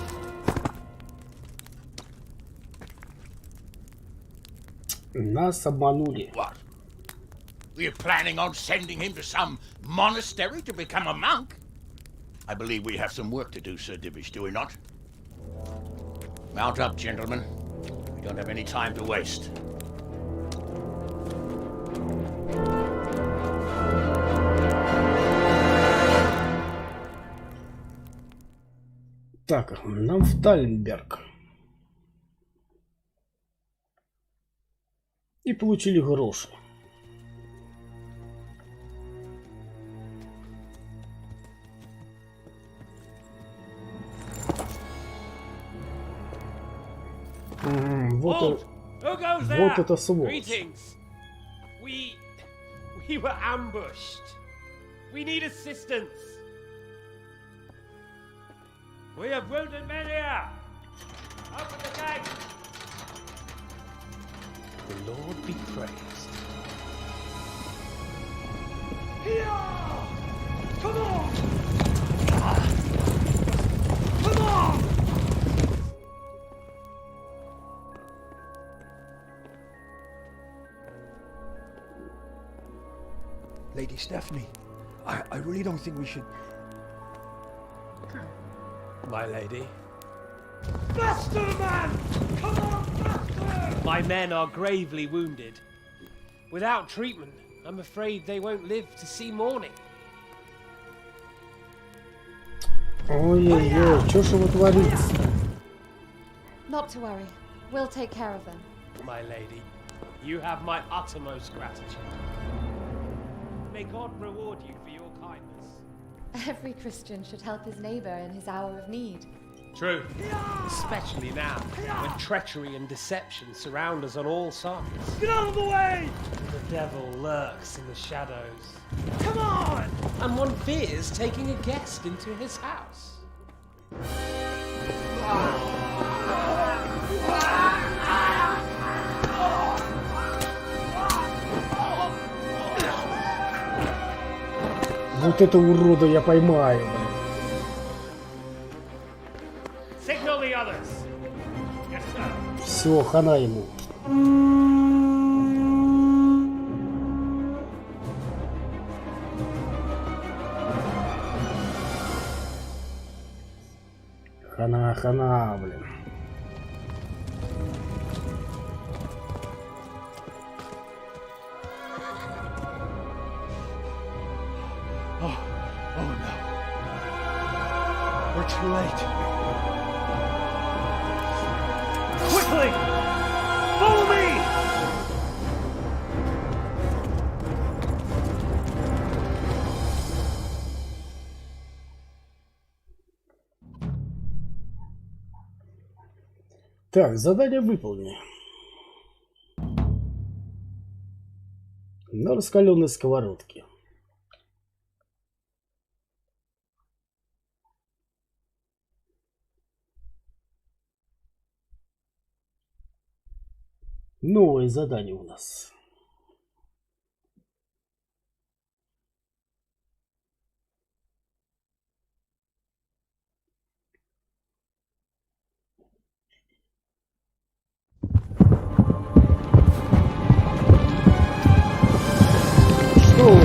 Нас обманули. What? Were you planning on sending him to some monastery to become a monk? I believe we have some work to do, Sir Divish, do we not? Mount up, gentlemen. We don't have any time to waste. Так, нам в Талленберг. И получили гроши. Вот это сволочь. Greetings. We were ambushed. We need assistance. We have wounded men here. Open the gate. The Lord be praised. Here! Come on! Come on! Lady Stephanie, I really don't think we should... My lady. Faster, man! Come on, faster! My men are gravely wounded. Without treatment, I'm afraid they won't live to see morning. Ой-ой-ой, что ж его творится? Not to worry. We'll take care of them. My lady, you have my uttermost gratitude. May God reward you for your kindness. Every Christian should help his neighbor in his hour of need. True. Especially now, when treachery and deception surround us on all sides. Get out of the way! The devil lurks in the shadows. Come on! And one fears taking a guest into his house. Вот это урода я поймаю. Signal the others. Yes, sir. Все, хана ему. Хана, блин. Oh no. We're too late. Quickly! Follow me! Так, задание выполнено. На раскаленной сковородке. Новое задание у нас. Что?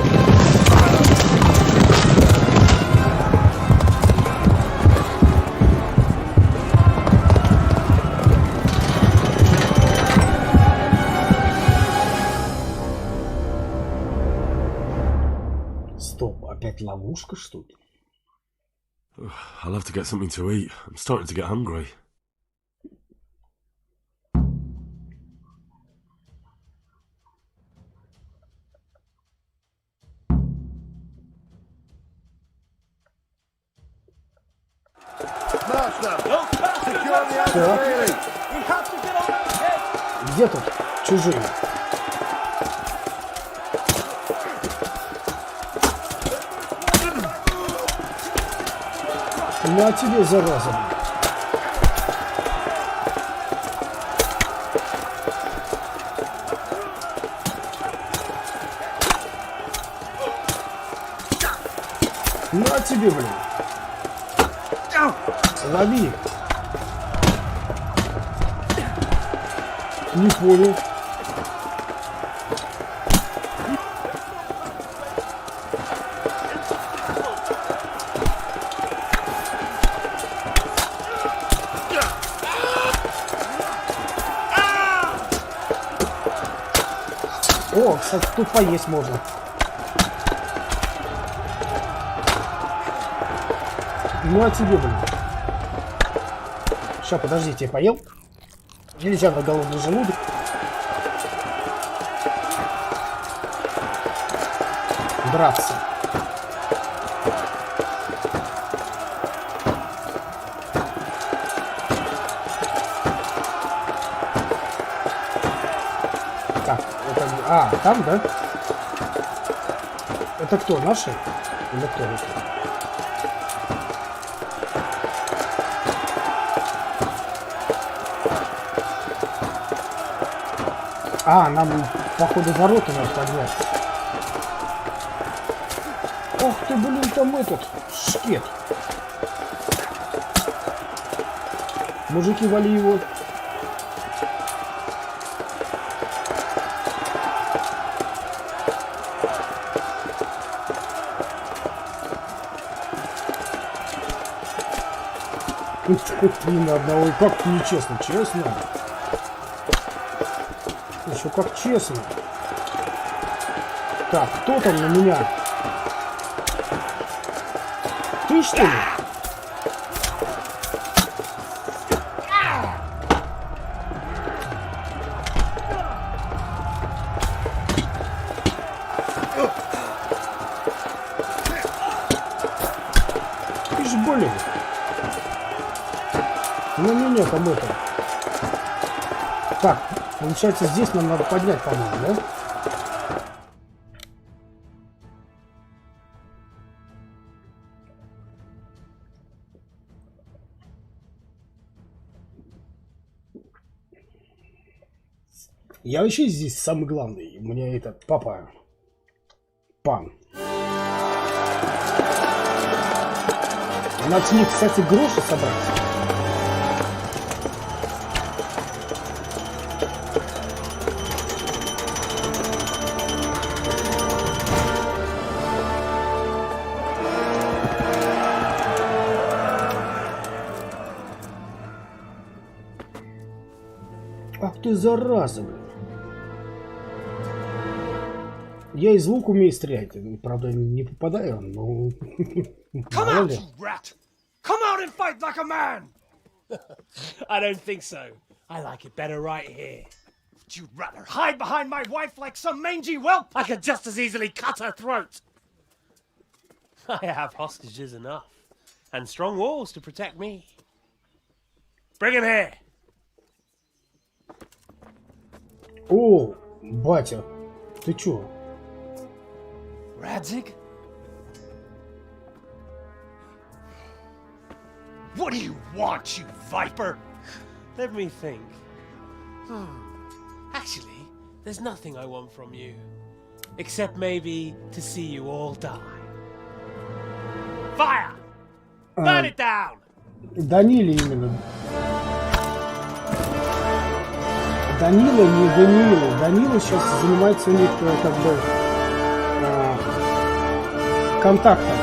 Стоп, опять ловушка, что ли? I'll have to get something to eat. I'm starting to get hungry. Где тут чужие? На тебе, зараза. На тебе, блин. Лови. Не понял. О, кстати, тут поесть можно. Ну а тебе, блин. Сейчас, подождите, я поел. Нельзя на голодный желудок. Драться. Так, это... А, там, да? Это кто, наши? Или кто это? А, нам, походу, ворота надо поднять. Ох ты, блин, там этот шкет. Мужики, вали его. Три на одного. И как нечестно, честно. Еще как честно. Так, кто там на меня? Ты что ли? Ты же болен. Ну не, там это. Так, получается, здесь нам надо поднять, по-моему, да? Я вообще здесь самый главный. У меня это папа. Пан. Надо с них, кстати, гроши собрать. Ах ты зараза, блин. Я из лука умею стрелять. Правда, не попадаю, но... Come out, you rat! Come out and fight like a man! I don't think so. I like it better right here. Would you rather hide behind my wife like some mangy whelp? I could just as easily cut her throat. I have hostages enough. And strong walls to protect me. Bring him here! О, батя, ты чё? Radzig? What do you want, you viper? Let me think. Actually, there's nothing I want from you. Except maybe to see you all die. Fire! Burn it down! Даниле именно. Данила, не Данила. Данила сейчас занимается у них как бы контактом.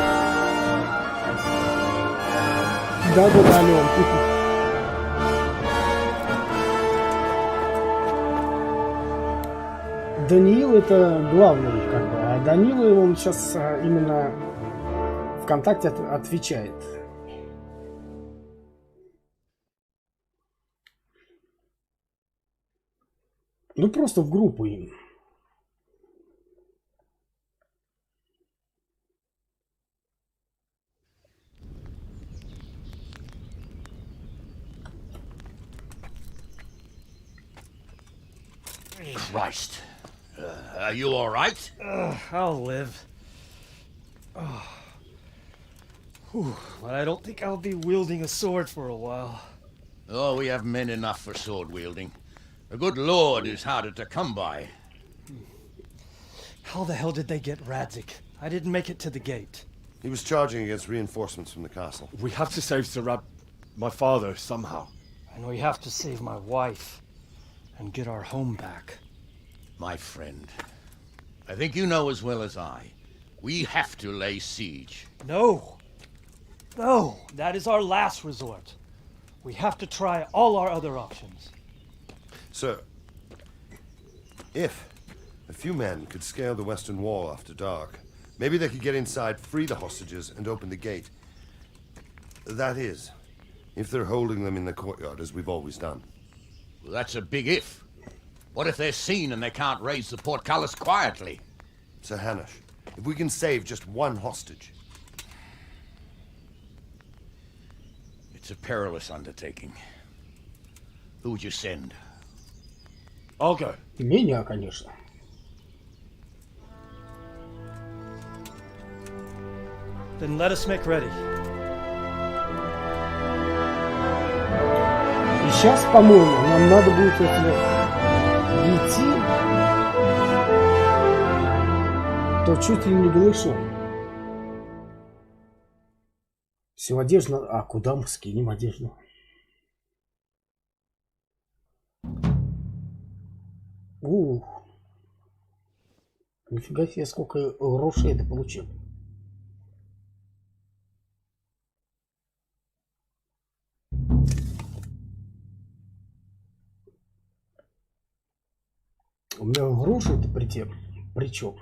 Да, Алён. Даниил это главный, как бы, а Данила он сейчас именно ВКонтакте отвечает. Ну просто в группу им. Christ. Are you all right? I'll live. But I don't think I'll be wielding a sword for a while. Oh, we have men enough for sword wielding. The good Lord is harder to come by. How the hell did they get Radzig? I didn't make it to the gate. He was charging against reinforcements from the castle. We have to save Sir my father, somehow. And we have to save my wife and get our home back. My friend, I think you know as well as I. We have to lay siege. No. No, that is our last resort. We have to try all our other options. Sir, if A few men could scale the western wall after dark. Maybe they could get inside, free the hostages, and open the gate. That is, if they're holding them in the courtyard, as we've always done. Well, that's a big if. What if they're seen and they can't raise the portcullis quietly? Sir Hanush, if we can save just one hostage... It's a perilous undertaking. Who would you send? I'll go. Меня, конечно. Then let us make ready. И сейчас, по-моему, нам надо будет идти, то чуть ли не голышом. Всю одежду... А куда мы скинем одежду? Ух. Нифига себе, сколько грошей это получил. У меня гроши-то причем.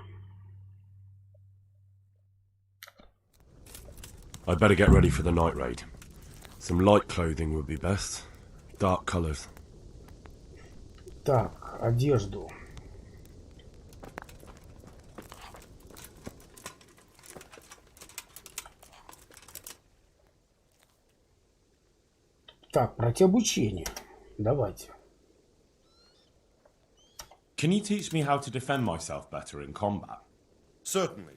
I'd better get ready for the night raid. Some light clothing would be best. Dark colors. Так, одежду. Так, противообучение. Давайте. Can you teach me how to defend myself better in combat? Certainly.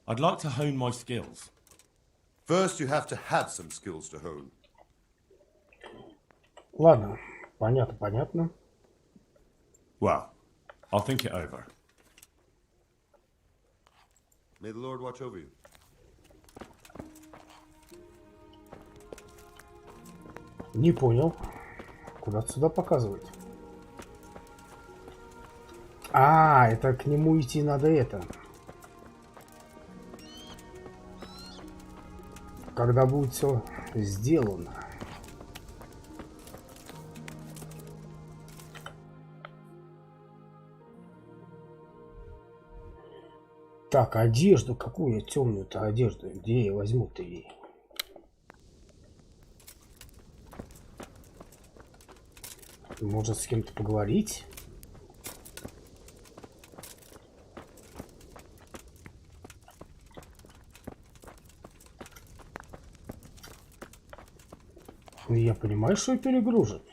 I'd like to hone my skills. First, you have to have some skills to hone. Ладно, понятно. Well, I'll think it over. May the Lord watch over you. Не понял. Куда-то сюда показывает. А, это к нему идти надо это. Когда будет все сделано. Так, одежду. Какую темную-то одежду? Где я возьму-то ее? Может, с кем-то поговорить? Я понимаю, что я перегружен.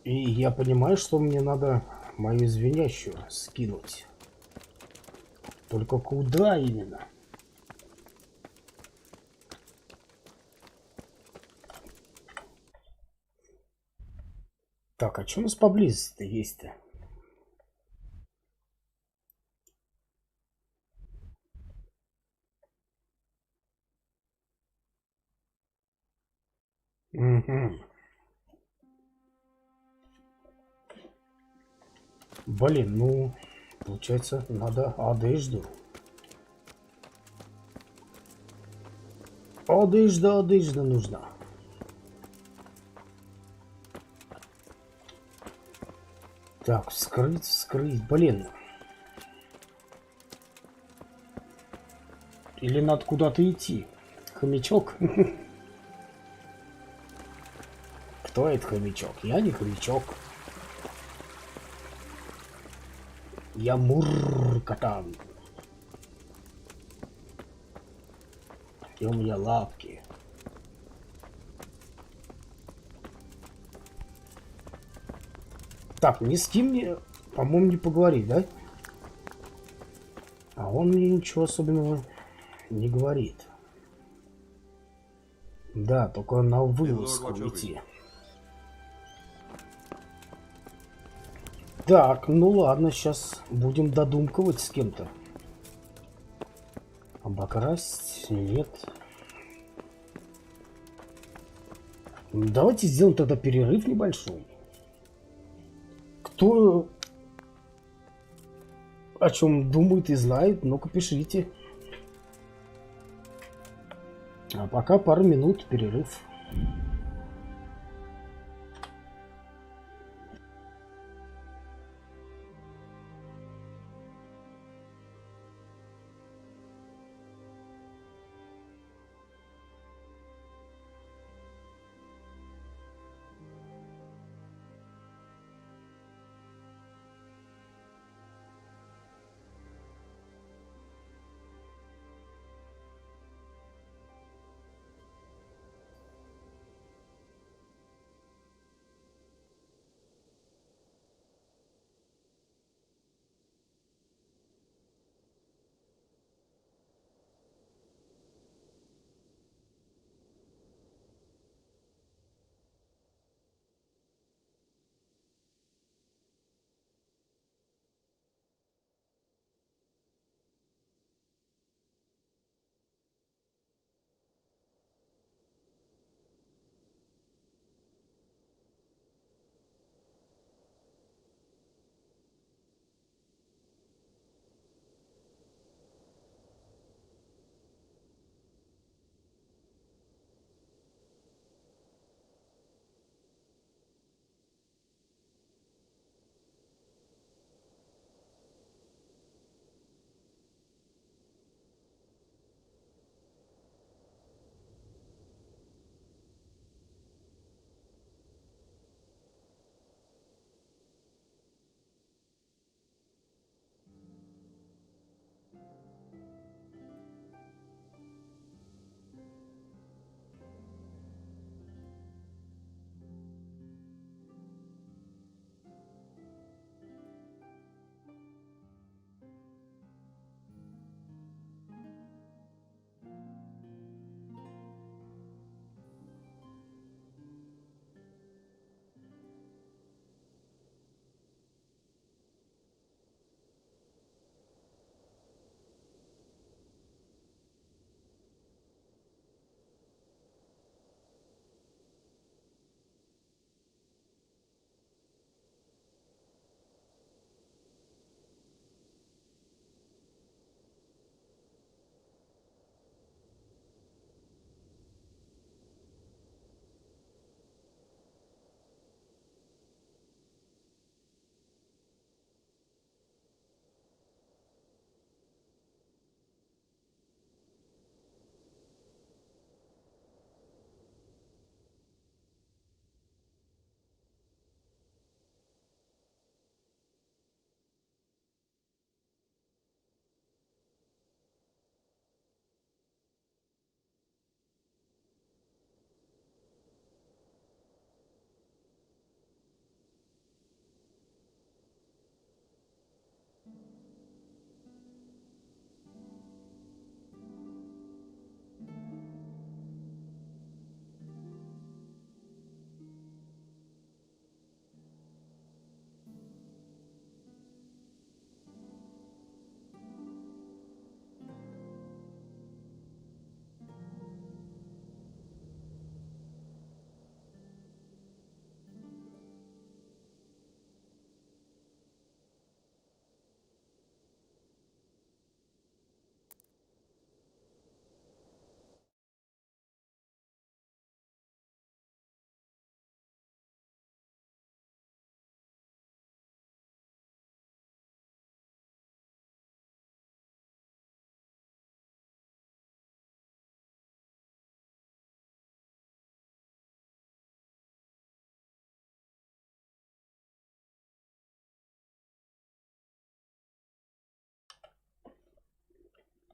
И я понимаю, что мне надо мою звенящую скинуть. Только куда именно? Так, а что у нас поблизости-то есть-то? Угу. Блин, ну, получается, надо одежду. Одежда нужна. Так, вскрыть, блин. Или надо куда-то идти? Хомячок? Кто это хомячок? Я не хомячок. Я муркатан. И у меня лапки. Так, ни с кем мне, по-моему, не поговорить, да? А он мне ничего особенного не говорит. Да, только на вылазку идти. Так, ну ладно, сейчас будем додумковать с кем-то. Обокрасть? Нет. Давайте сделаем тогда перерыв небольшой. кто о чем думает и знает, ну-ка пишите. А пока пару минут перерыв.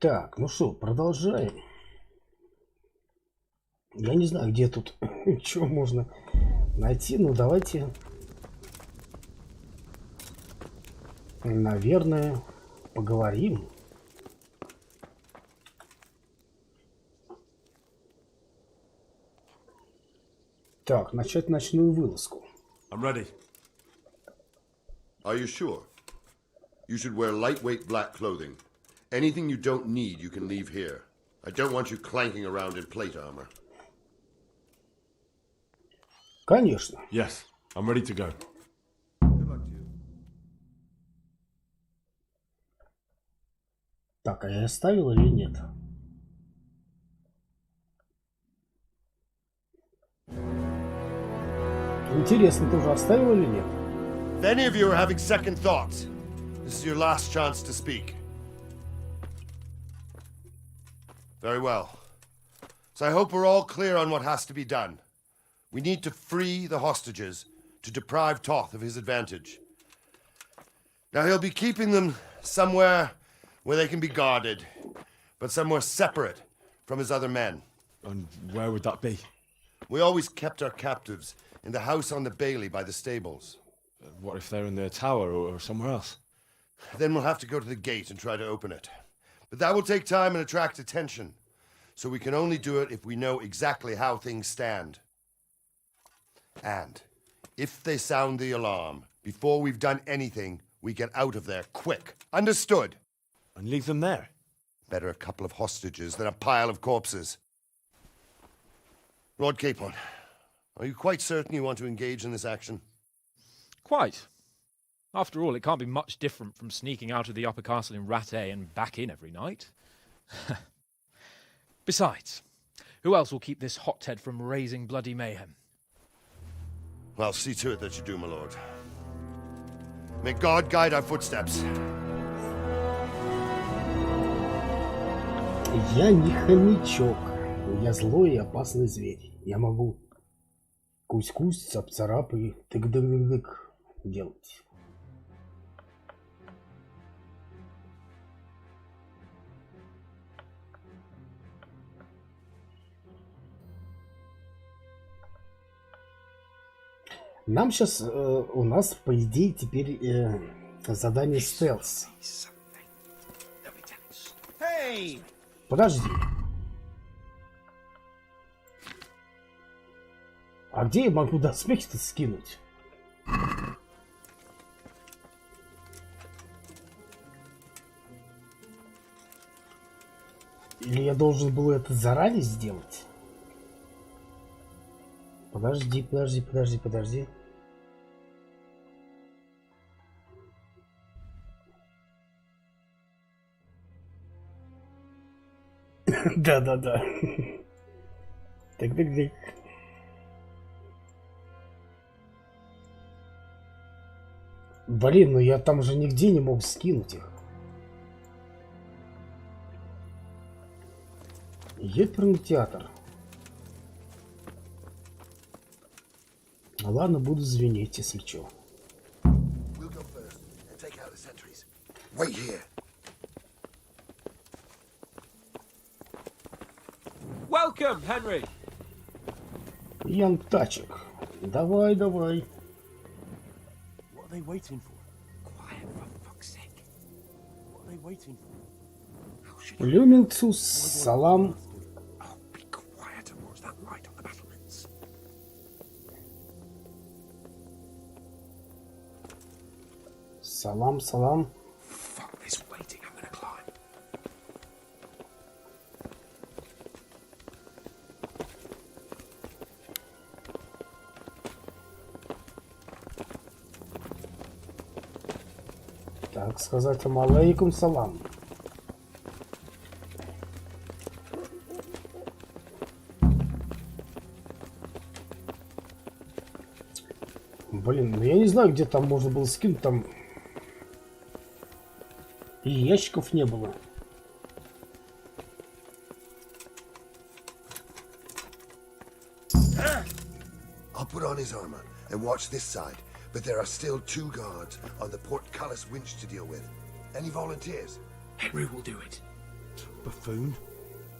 Так, ну что, продолжаем. Я не знаю, где тут что можно найти, но давайте, наверное, поговорим. Так, начать ночную вылазку. I'm ready. Are you sure? You should wear lightweight black clothing. Anything you don't need, you can leave here. I don't want you clanking around in plate armor. Конечно. Yes, I'm ready to go. Good luck to you. Так, а я оставил или нет? Интересно, ты уже оставил или нет? If any of you are having second thoughts, this is your last chance to speak. Very well. So I hope we're all clear on what has to be done. We need to free the hostages to deprive Toth of his advantage. Now he'll be keeping them somewhere where they can be guarded, but somewhere separate from his other men. And where would that be? We always kept our captives in the house on the Bailey by the stables. What if they're in their tower or somewhere else? Then we'll have to go to the gate and try to open it. But that will take time and attract attention. So we can only do it if we know exactly how things stand. And if they sound the alarm, before we've done anything, we get out of there quick. Understood? And leave them there? Better a couple of hostages than a pile of corpses. Lord Capon, are you quite certain you want to engage in this action? Quite. After all, it can't be much different from sneaking out of the upper castle in Rattay and back in every night. Besides, who else will keep this hothead from raising bloody mayhem? Well, see to it that you do, my lord. May God guide our footsteps. Я не хомячок. Я злой и опасный зверь. Я могу кусь-кусь, цап-царап и тык-дык-дык-дык делать. Нам сейчас, у нас, по идее, теперь задание стелс. Подожди. А где я могу доспехи-то скинуть? Или я должен был это заранее сделать? Подожди. Да. Так. Блин, ну я там же нигде не мог скинуть их. Еперный театр. Ладно, буду звенеть, если чё. Welcome, Henry. Янг Тачек. Давай. What are they waiting for? Quiet, for fuck's sake. What are they waiting for? Люминцус, салам. Oh, be quiet and watch that light on the battlements. Салам. Fuck this waiting, I'm gonna climb. Так сказать, алейкум салам. Блин, ну я не знаю, где там можно было скинуть, там и ящиков не было. I'll put on his armor and watch this side, but there are still 2 guards on the portcullis winch to deal with. Any volunteers? Henry will do it. Buffoon?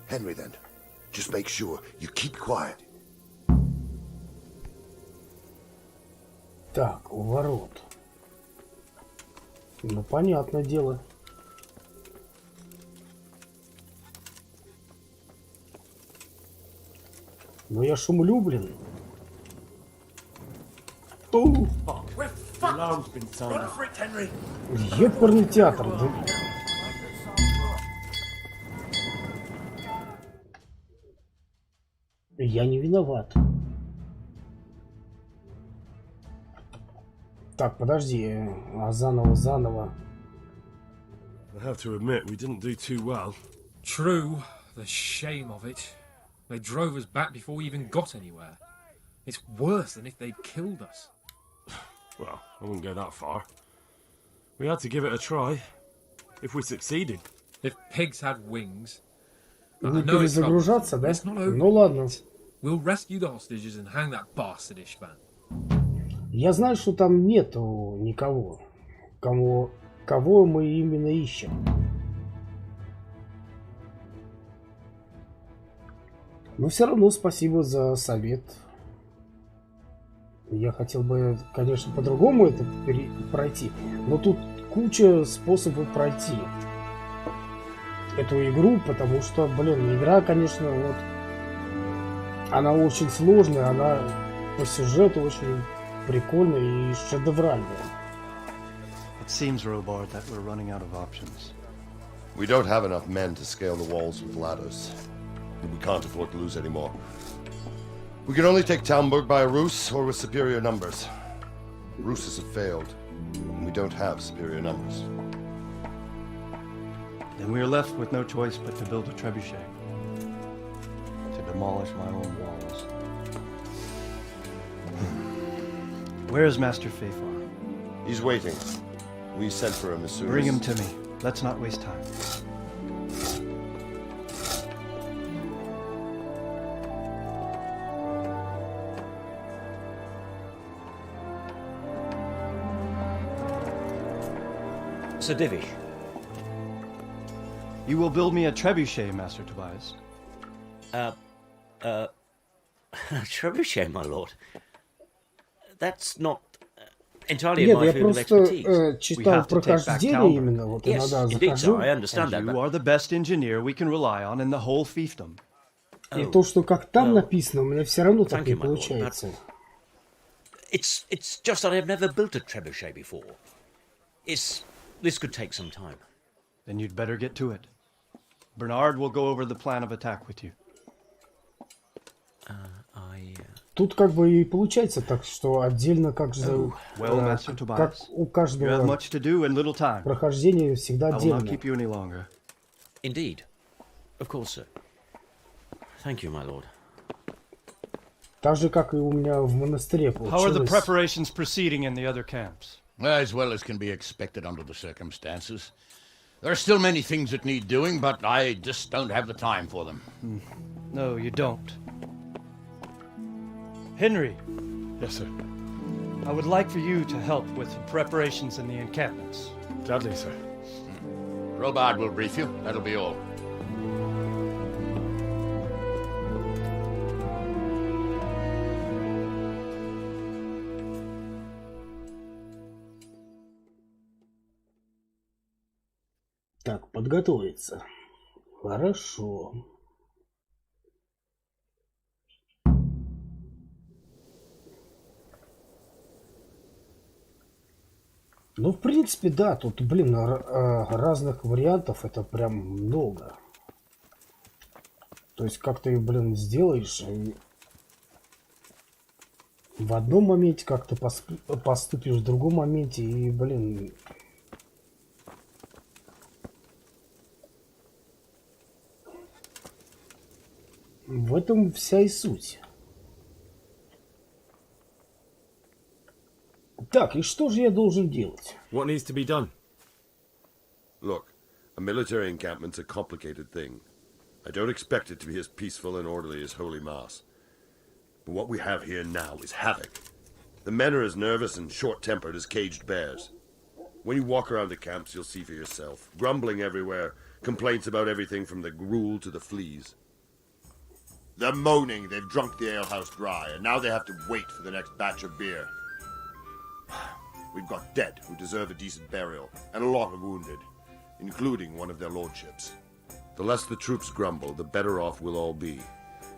Henry, then. Just make sure you keep quiet. Так, у ворот. Ну, понятное дело. Но я шумлю, блин. Еперный театр. Да. Я не виноват. Так, подожди. А заново. I have to admit, we didn't do too well. True, the shame of it. They drove us back before we even got anywhere. It's worse than if they'd killed us. Well, I wouldn't go that far. We had to give it a try. If we succeeded. If pigs had wings... Не перезагружаться, да? Ну ладно. We'll rescue the hostages and hang that bastard Ishvan. Я знаю, что там нету никого. Кого мы именно ищем. Но все равно спасибо за совет. Я хотел бы, конечно, по-другому это пройти. Но тут куча способов пройти эту игру, потому что, блин, игра, конечно, вот она очень сложная, она по сюжету очень прикольная и шедевральная. It seems, Robard, that we're running out of options. We don't have enough men to scale the walls with ladders. We can't afford to lose any more. We can only take Talmberg by a ruse or with superior numbers. Ruses have failed, and we don't have superior numbers. Then we are left with no choice but to build a trebuchet. To demolish my own walls. Where is Master Fafar? He's waiting. We sent for him as soon as... Bring him to me. Let's not waste time. Sir Divish. You will build me a trebuchet, Master Tobias. Trebuchet, my lord. That's not entirely in my field of expertise. We have to take back Talbert. Yes, indeed, sir, I understand and that. You are the best engineer we can rely on in the whole fiefdom. И то, что как там написано, у меня все равно так не получается. It's just that I've never built a trebuchet before. This could take some time. Then you'd better get to it. Bernard will go over the plan of attack with you. Тут как бы и получается так, что отдельно как же как у каждого прохождения всегда отдельно. Indeed. Of course, sir. Thank you, my lord. Так же, как и у меня в монастыре получилось. How are the preparations proceeding in the other camps? As well as can be expected under the circumstances. There are still many things that need doing, but I just don't have the time for them. No, you don't. Henry. Yes, sir. I would like for you to help with the preparations in the encampments. Gladly, sir. Robard will brief you. That'll be all. Так, подготовиться. Хорошо. Ну, в принципе, да, тут, блин, разных вариантов это прям много. То есть, как ты, блин, сделаешь в одном моменте, как ты поступишь в другом моменте, и, блин... В этом вся и суть. Так, и что же я должен делать? What needs to be done? Look, a military encampment's a complicated thing. I don't expect it to be as peaceful and orderly as Holy Mass. But what we have here now is havoc. The men are as nervous and short-tempered as caged bears. When you walk around the camps, you'll see for yourself. Grumbling everywhere, complaints about everything from the gruel to the fleas. They're moaning they've drunk the alehouse dry, and now they have to wait for the next batch of beer. We've got dead who deserve a decent burial, and a lot of wounded, including one of their lordships. The less the troops grumble, the better off we'll all be.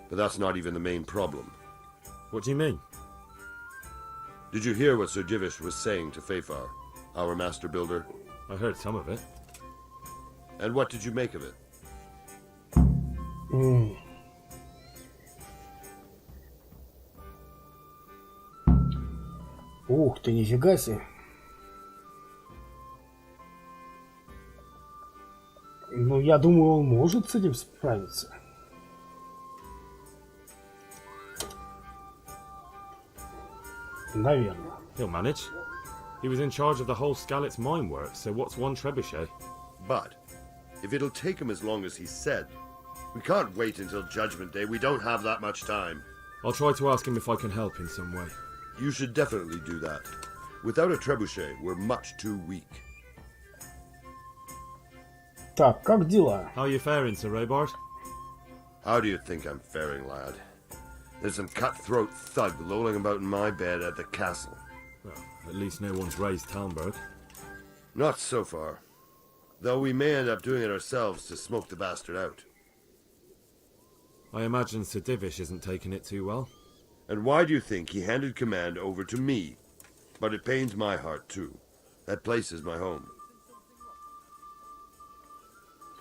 But that's not even the main problem. What do you mean? Did you hear what Sir Divish was saying to Fafar, our master builder? I heard some of it. And what did you make of it? Ух ты, нифига себе. я думаю, он может с этим справиться. Наверное. He'll manage. He was in charge of the whole Skalitz mine work, so what's one trebuchet? But if it'll take him as long as he said, we can't wait until Judgment Day. We don't have that much time. I'll try to ask him if I can help in some way. You should definitely do that. Without a trebuchet, we're much too weak. Так, как дела? How are you faring, Sir Robart? How do you think I'm faring, lad? There's some cutthroat thug lolling about in my bed at the castle. Well, at least no one's raised Talmberg. Not so far. Though we may end up doing it ourselves to smoke the bastard out. I imagine Sir Divish isn't taking it too well. And why do you think he handed command over to me? But it pains my heart too. That place is my home.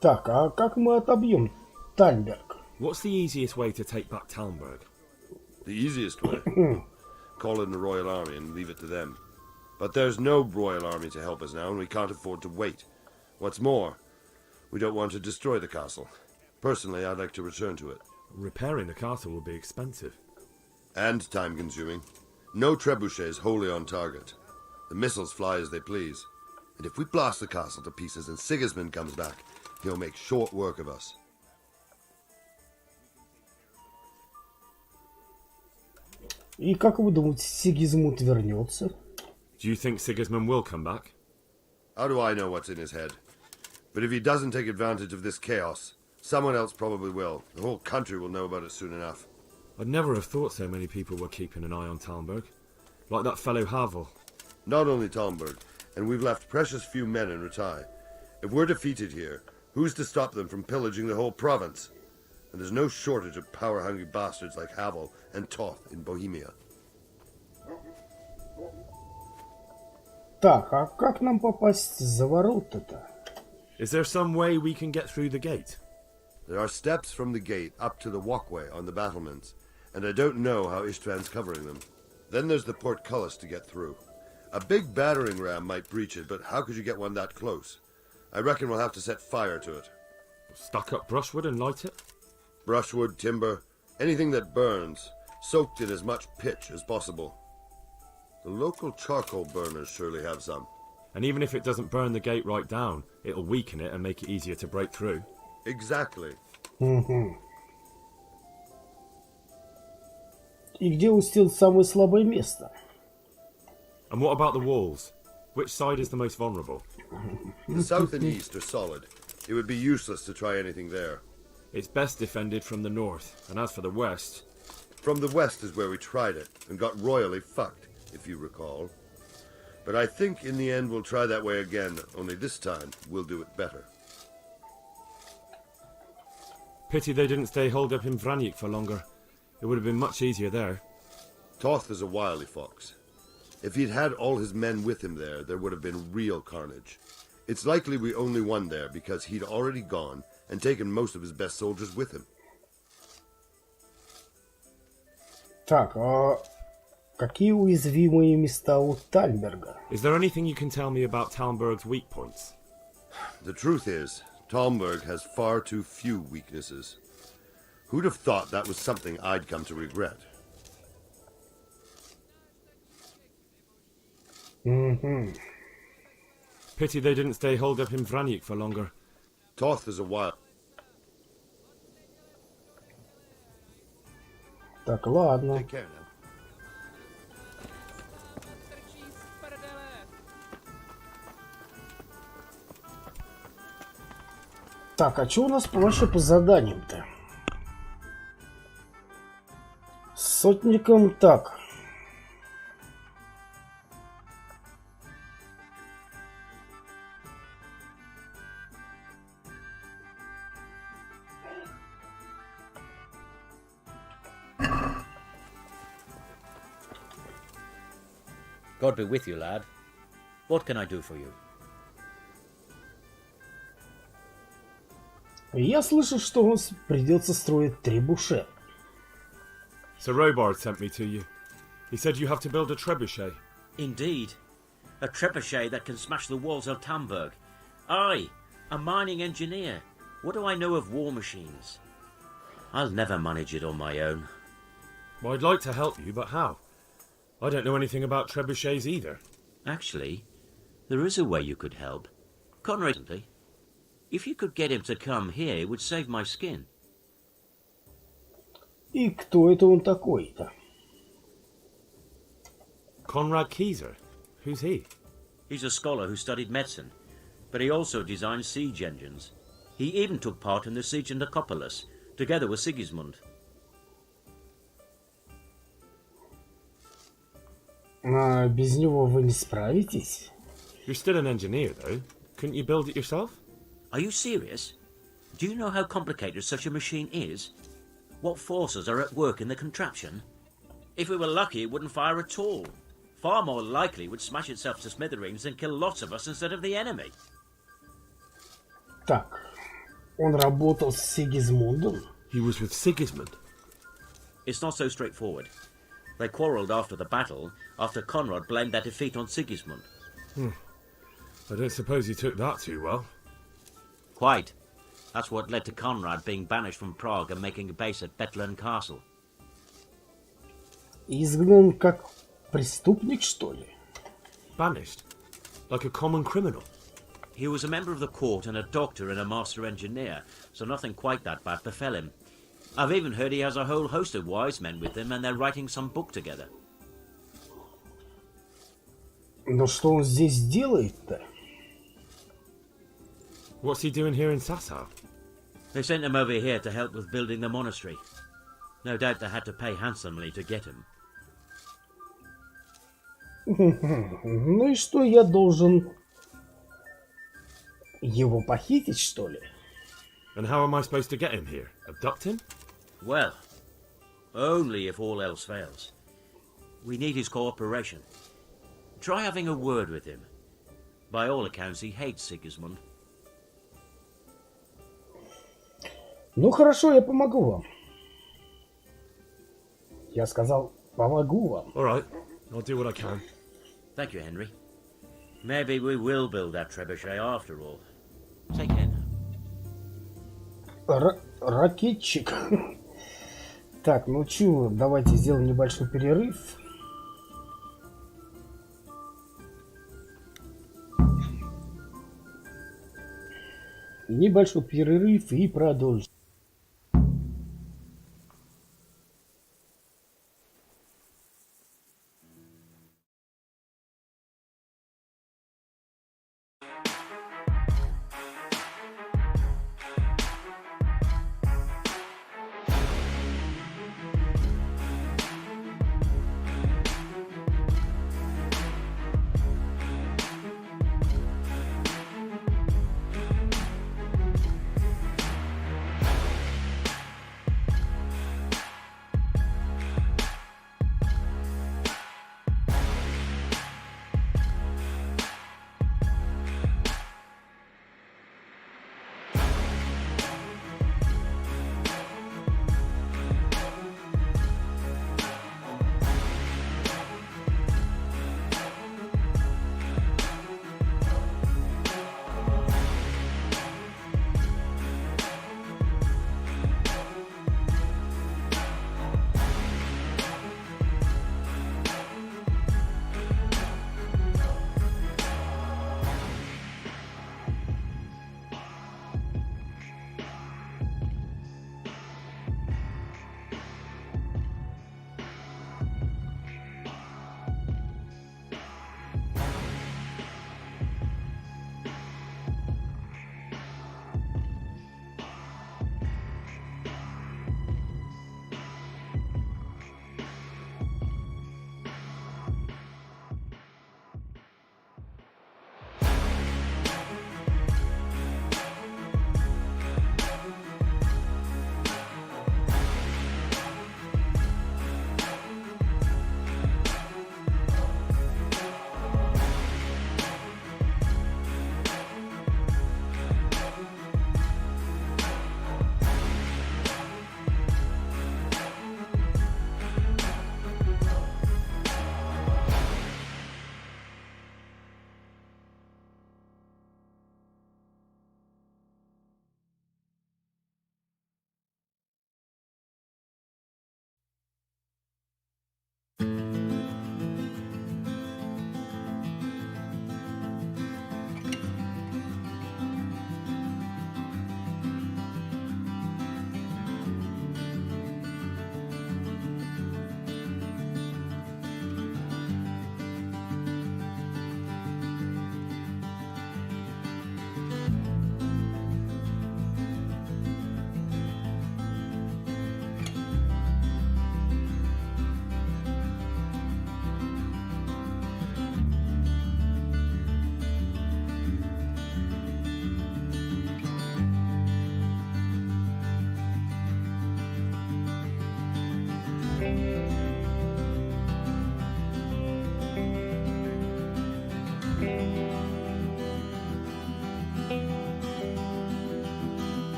Так, а как мы отобьем Тальберг? What's the easiest way to take back Talmberg? The easiest way? Call in the Royal Army and leave it to them. But there's no Royal Army to help us now, and we can't afford to wait. What's more, we don't want to destroy the castle. Personally, I'd like to return to it. Repairing the castle will be expensive. And time-consuming. No trebuchets wholly on target. The missiles fly as they please. And if we blast the castle to pieces and Sigismund comes back, he'll make short work of us. И как вы думаете, Сигизмунд вернется? Do you think Sigismund will come back? How do I know what's in his head? But if he doesn't take advantage of this chaos, someone else probably will. The whole country will know about it soon enough. I'd never have thought so many people were keeping an eye on Talmberg. Like that fellow Havel. Not only Talmberg, and we've left precious few men in Ratai. If we're defeated here, who's to stop them from pillaging the whole province? And there's no shortage of power-hungry bastards like Havel and Toth in Bohemia. Так, а как нам попасть за ворота-то? Is there some way we can get through the gate? There are steps from the gate up to the walkway on the battlements, and I don't know how Istvan's covering them. Then there's the portcullis to get through. A big battering ram might breach it, but how could you get one that close? I reckon we'll have to set fire to it. Stuck up brushwood and light it? Brushwood, timber, anything that burns, soaked in as much pitch as possible. The local charcoal burners surely have some. And even if it doesn't burn the gate right down, it'll weaken it and make it easier to break through. Exactly. И где устил самое слабое место? And what about the walls? Which side is the most vulnerable? The south and east are solid. It would be useless to try anything there. It's best defended from the north, and as for the west... From the west is where we tried it, and got royally fucked, if you recall. But I think in the end we'll try that way again, only this time we'll do it better. Pity they didn't stay holed up in Vranyk for longer. It would have been much easier there. Toth is a wily fox. If he'd had all his men with him there, there would have been real carnage. It's likely we only won there because he'd already gone and taken most of his best soldiers with him. Так, а какие уязвимые места у Тальберга? Is there anything you can tell me about Talmberg's weak points? The truth is, Talmberg has far too few weaknesses. Who'd have thought that was something I'd come to regret? Pity they didn't stay holed up in Vranyk for longer. Toth is a wild... Так, ладно. Take care now. Так, а что у нас вообще по заданиям-то? С сотником так. God be with you, lad. What can I do for you? Я слышал, что у нас придется строить trebuchet. Sir Robard sent me to you. He said you have to build a trebuchet. Indeed. A trebuchet that can smash the walls of Talmberg. I, a mining engineer. What do I know of war machines? I'll never manage it on my own. Well, I'd like to help you, but how? I don't know anything about trebuchets either. Actually, there is a way you could help. Conrad, if you could get him to come here, it would save my skin. И кто это он такой-то? Conrad Keyser? Who's he? He's a scholar who studied medicine, but he also designed siege engines. He even took part in the siege of Nicopolis, together with Sigismund. Без него вы не справитесь? You're still an engineer, though. Couldn't you build it yourself? Are you serious? Do you know how complicated such a machine is? What forces are at work in the contraption? If we were lucky, it wouldn't fire at all. Far more likely it would smash itself to smithereens and kill lots of us instead of the enemy. Так, он работал с Сигизмундом? He was with Sigismund? It's not so straightforward. They quarrelled after the battle, after Conrad blamed their defeat on Sigismund. I don't suppose he took that too well. Quite. That's what led to Conrad being banished from Prague and making a base at Bethlen Castle. Изгнан как преступник, что ли? Banished? Like a common criminal? He was a member of the court and a doctor and a master engineer, so nothing quite that bad befell him. I've even heard he has a whole host of wise men with him and they're writing some book together. Но что он здесь делает-то? What's he doing here in Sasau? They sent him over here to help with building the monastery. No doubt they had to pay handsomely to get him. Ну и что, я должен его похитить, что ли? And how am I supposed to get him here? Abduct him? Well, only if all else fails. We need his cooperation. Try having a word with him. By all accounts, he hates Sigismund. Ну хорошо, я помогу вам. Я сказал, помогу вам. All right, I'll do what I can. Thank you, Henry. Maybe we will build that trebuchet after all. Take care now. Ракетчик. Так, ну чё, давайте сделаем небольшой перерыв. Небольшой перерыв и продолжим.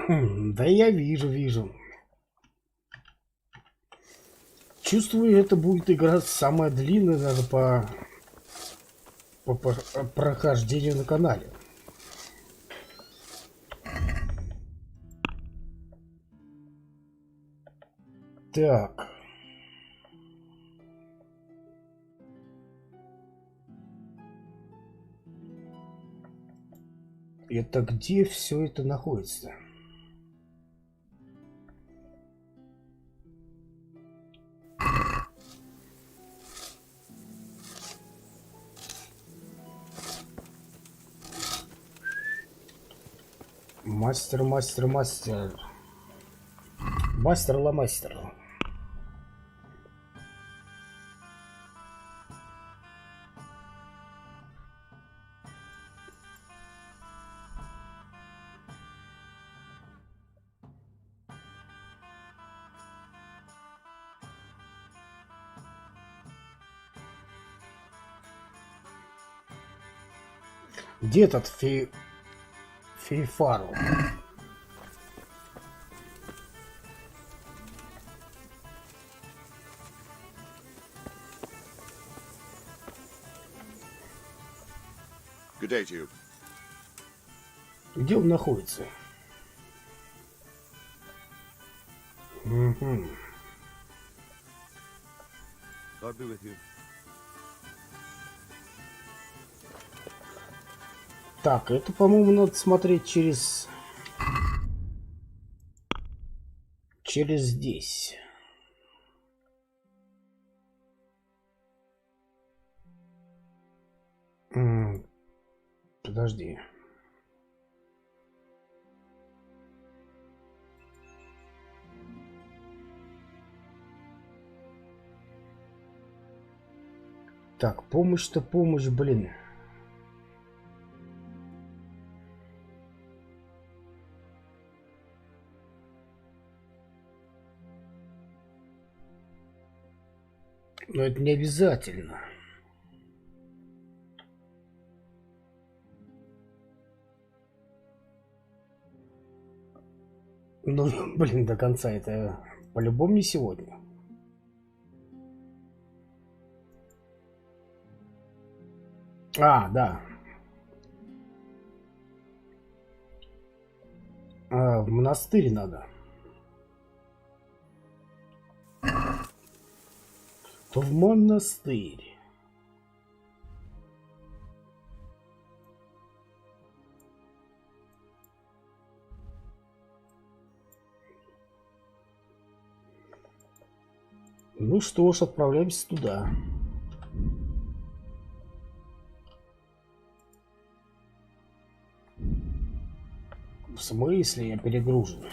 Да я вижу. Чувствую, это будет игра самая длинная даже по прохождению на канале. Так. Это где все это находится? Мастер. Мастер. Где этот Фейфару? Good day to you. Где он находится? Угу. God be with you. Так, это, по-моему, надо смотреть через здесь. Подожди. Так, помощь-то помощь, блин. Но это не обязательно. Ну, блин, до конца это по-любому не сегодня. А, да. В монастырь надо. В монастырь. Ну что ж, отправляемся туда. В смысле, я перегружен?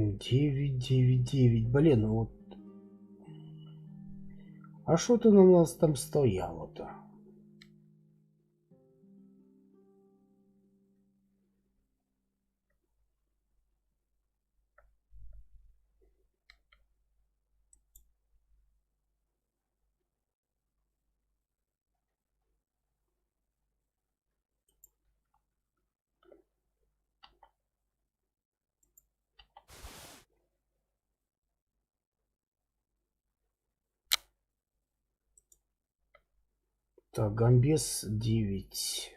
Девять. Блин, ну вот. А что-то на нас там стояло-то? Так, Гамбес 9.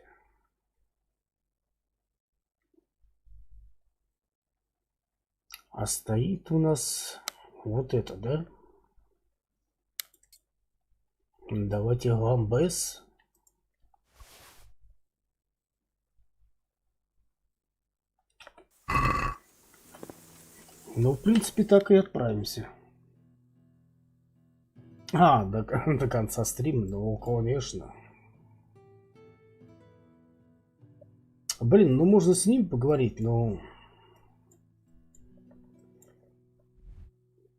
А стоит у нас вот это, да? Давайте Гамбес. Ну, в принципе, так и отправимся. А, до конца стрима, ну, конечно. Блин, ну можно с ним поговорить, но...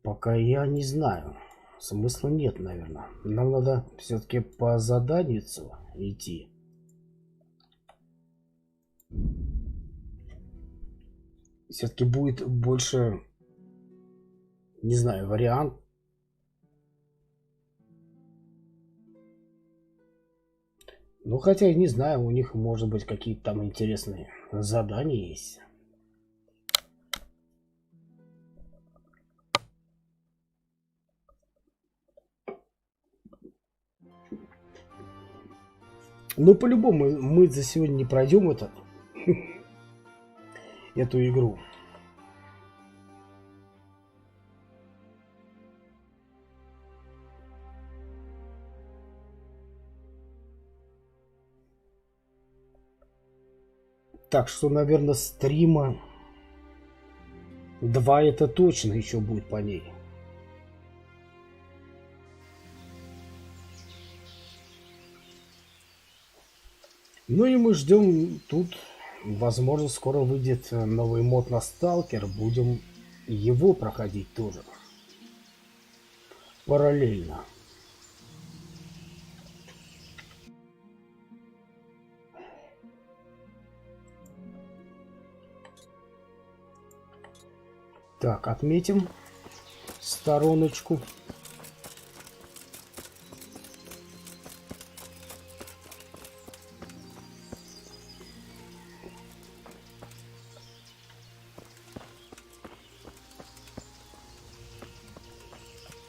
Пока я не знаю. Смысла нет, наверное. Нам надо все-таки по заданию идти. все-таки будет больше, не знаю, вариант. Ну, хотя, не знаю, у них, может быть, какие-то там интересные задания есть. Но по-любому мы за сегодня не пройдем эту игру. Так что, наверное, стрима 2 это точно еще будет по ней. Ну и мы ждем тут, возможно, скоро выйдет новый мод на Сталкер. Будем его проходить тоже. Параллельно. Так, отметим стороночку.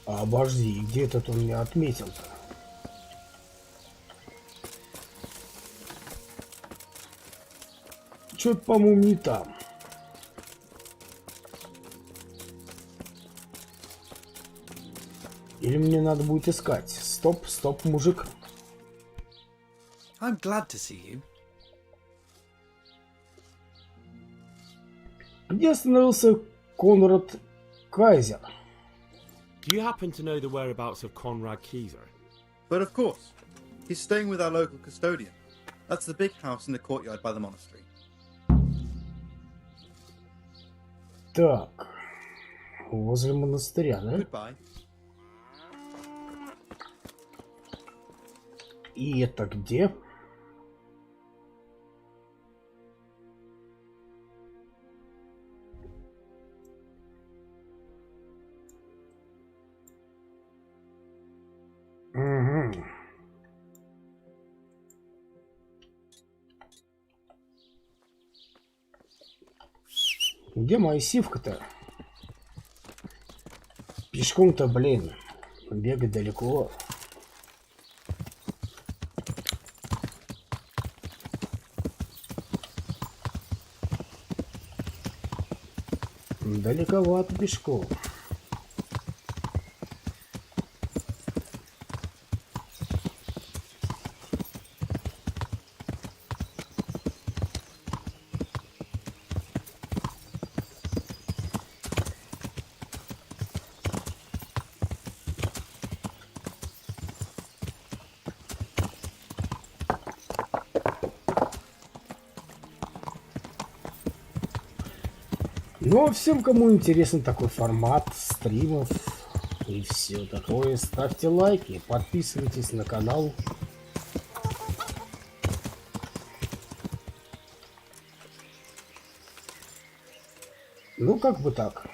Обожди, где этот он меня отметил-то? Что-то, по-моему, не там. Или мне надо будет искать? Стоп, стоп, мужик. I'm glad to see you. Где остановился Конрад Кайзер? Do you happen to know the whereabouts of Conrad Keyser? But of course. He's staying with our local custodian. That's the big house in the courtyard by the monastery. Так. Возле монастыря, да? Goodbye. И это где? Угу. Где моя сивка-то? Пешком-то, блин, бегать далеко. Далековато пешком. Ну, а всем, кому интересен такой формат стримов и все такое, ставьте лайки, подписывайтесь на канал. Ну, как бы так.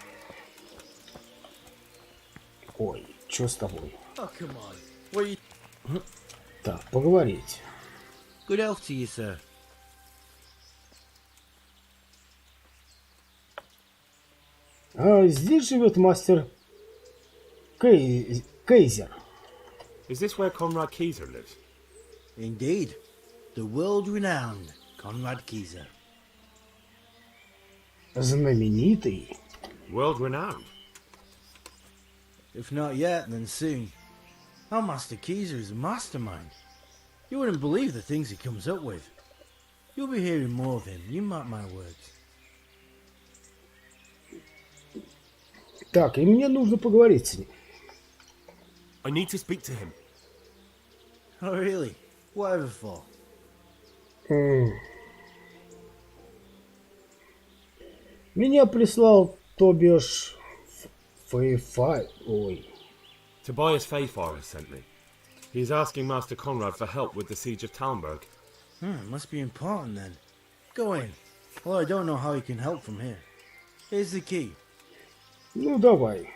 Ой, что с тобой? Так, поговорить. Good health to you, sir. А здесь живет мастер Кейзер. Is this where Conrad Keyser lives? Indeed. The world-renowned Conrad Keyser. Знаменитый. World-renowned? If not yet, then soon. Our Master Keyser is a mastermind. You wouldn't believe the things he comes up with. You'll be hearing more of him, you mark my words. Так, и мне нужно поговорить с ним. I need to speak to him. Oh, really? Whatever for? Меня прислал Тобиаш Фейфай. Ой. Tobias Fayfire has sent me. He's asking Master Conrad for help with the siege of Talmberg. Must be important then. Go in. Well, I don't know how he can help from here. Here's the key. Ну, давай.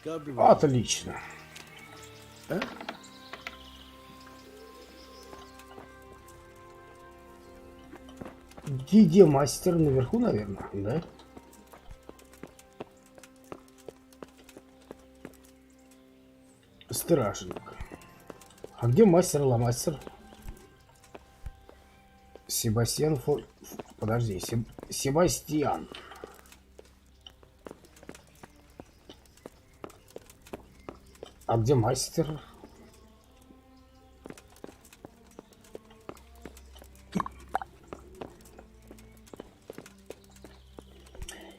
Отлично. Да? Где мастер? Наверху, наверное, да? Стражник. А где мастер-ломастер? Себастьян Подожди, Себастьян. А где мастер?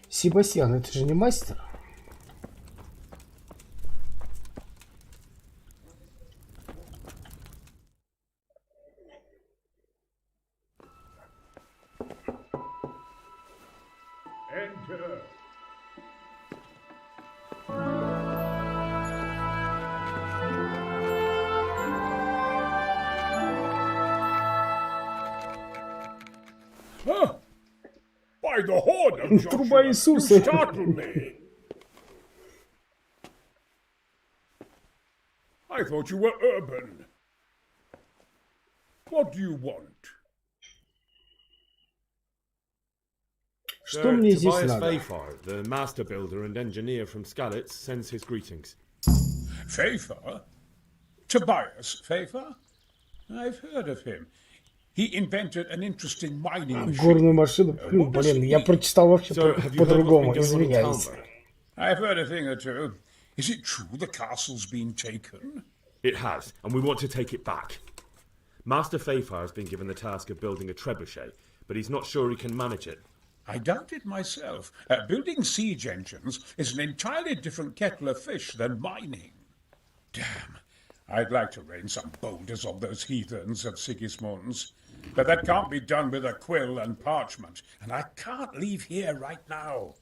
Себастьян, это же не мастер? Enter. Huh? By the horn of Труба Joshua, you Иисуса. startled me. I thought you were urban. What do you want? Что Sir, мне здесь Tobias надо? Fayfar, the master builder and engineer from Skalitz, sends his greetings. Fayfar? Tobias Fayfar? I've heard of him. He invented an interesting mining machine. Горную машину. Блин, я прочитал вообще Sir, have you heard what's по-другому. been going on in Извиняюсь. Talbot? I've heard a thing or two. Is it true the castle's been taken? It has, and we want to take it back. Master Fayfar has been given the task of building a trebuchet, but he's not sure he can manage it. I doubt it myself. Building siege engines is an entirely different kettle of fish than mining. Damn. I'd like to rain some boulders on those heathens at Sigismund's. But that can't be done with a quill and parchment, and I can't leave here right now.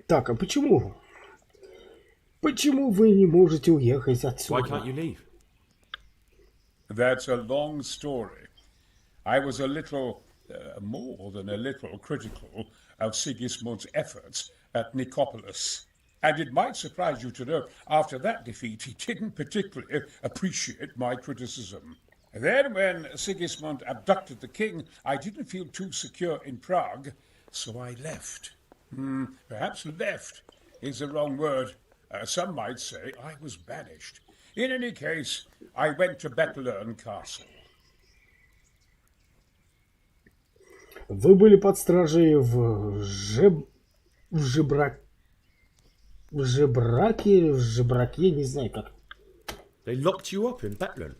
Так, а почему? Почему вы не можете уехать отсюда? Why can't you leave? That's a long story. I was a little, more than a little, critical of Sigismund's efforts at Nicopolis. And it might surprise you to know, after that defeat, he didn't particularly appreciate my criticism. Then, when Sigismund abducted the king, I didn't feel too secure in Prague, so I left. Perhaps left is the wrong word. Some might say I was banished. In any case, I went to Bethlern Castle. Вы были под стражей в жебраке, не знаю как. They locked you up in Bethlern?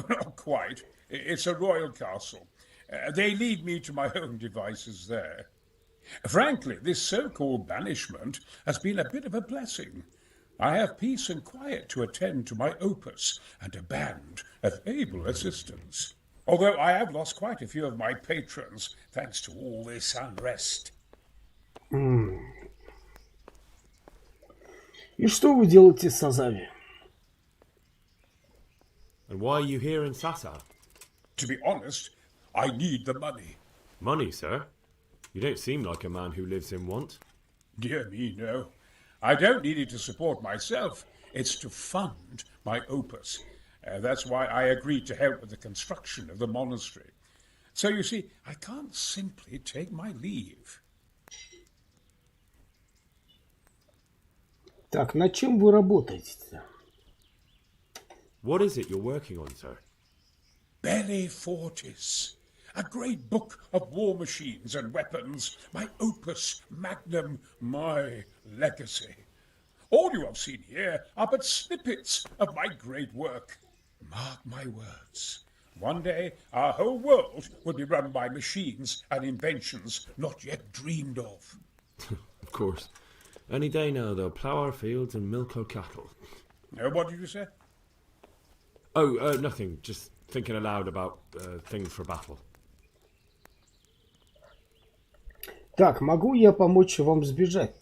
Not quite. It's a royal castle. They leave me to my own devices there. Frankly, this so-called banishment has been a bit of a blessing. I have peace and quiet to attend to my opus and a band of able assistants. Although I have lost quite a few of my patrons, thanks to all this unrest. И что вы делаете в Сазаве? And why are you here in Sasa? To be honest, I need the money. Money, sir? You don't seem like a man who lives in want. Dear me, no. I don't need it to support myself. It's to fund my opus. That's why I agreed to help with the construction of the monastery. So you see, I can't simply take my leave. Так, над чем вы работаете-то? What is it you're working on, sir? Belli Fortis. A great book of war machines and weapons. My opus magnum, my legacy. All you have seen here are but snippets of my great work. Mark my words. One day, our whole world will be run by machines and inventions not yet dreamed of. Of course. Any day now, they'll plough our fields and milk our cattle. What did you say? Oh, nothing. Just thinking aloud about things for battle. Так, могу я помочь вам сбежать?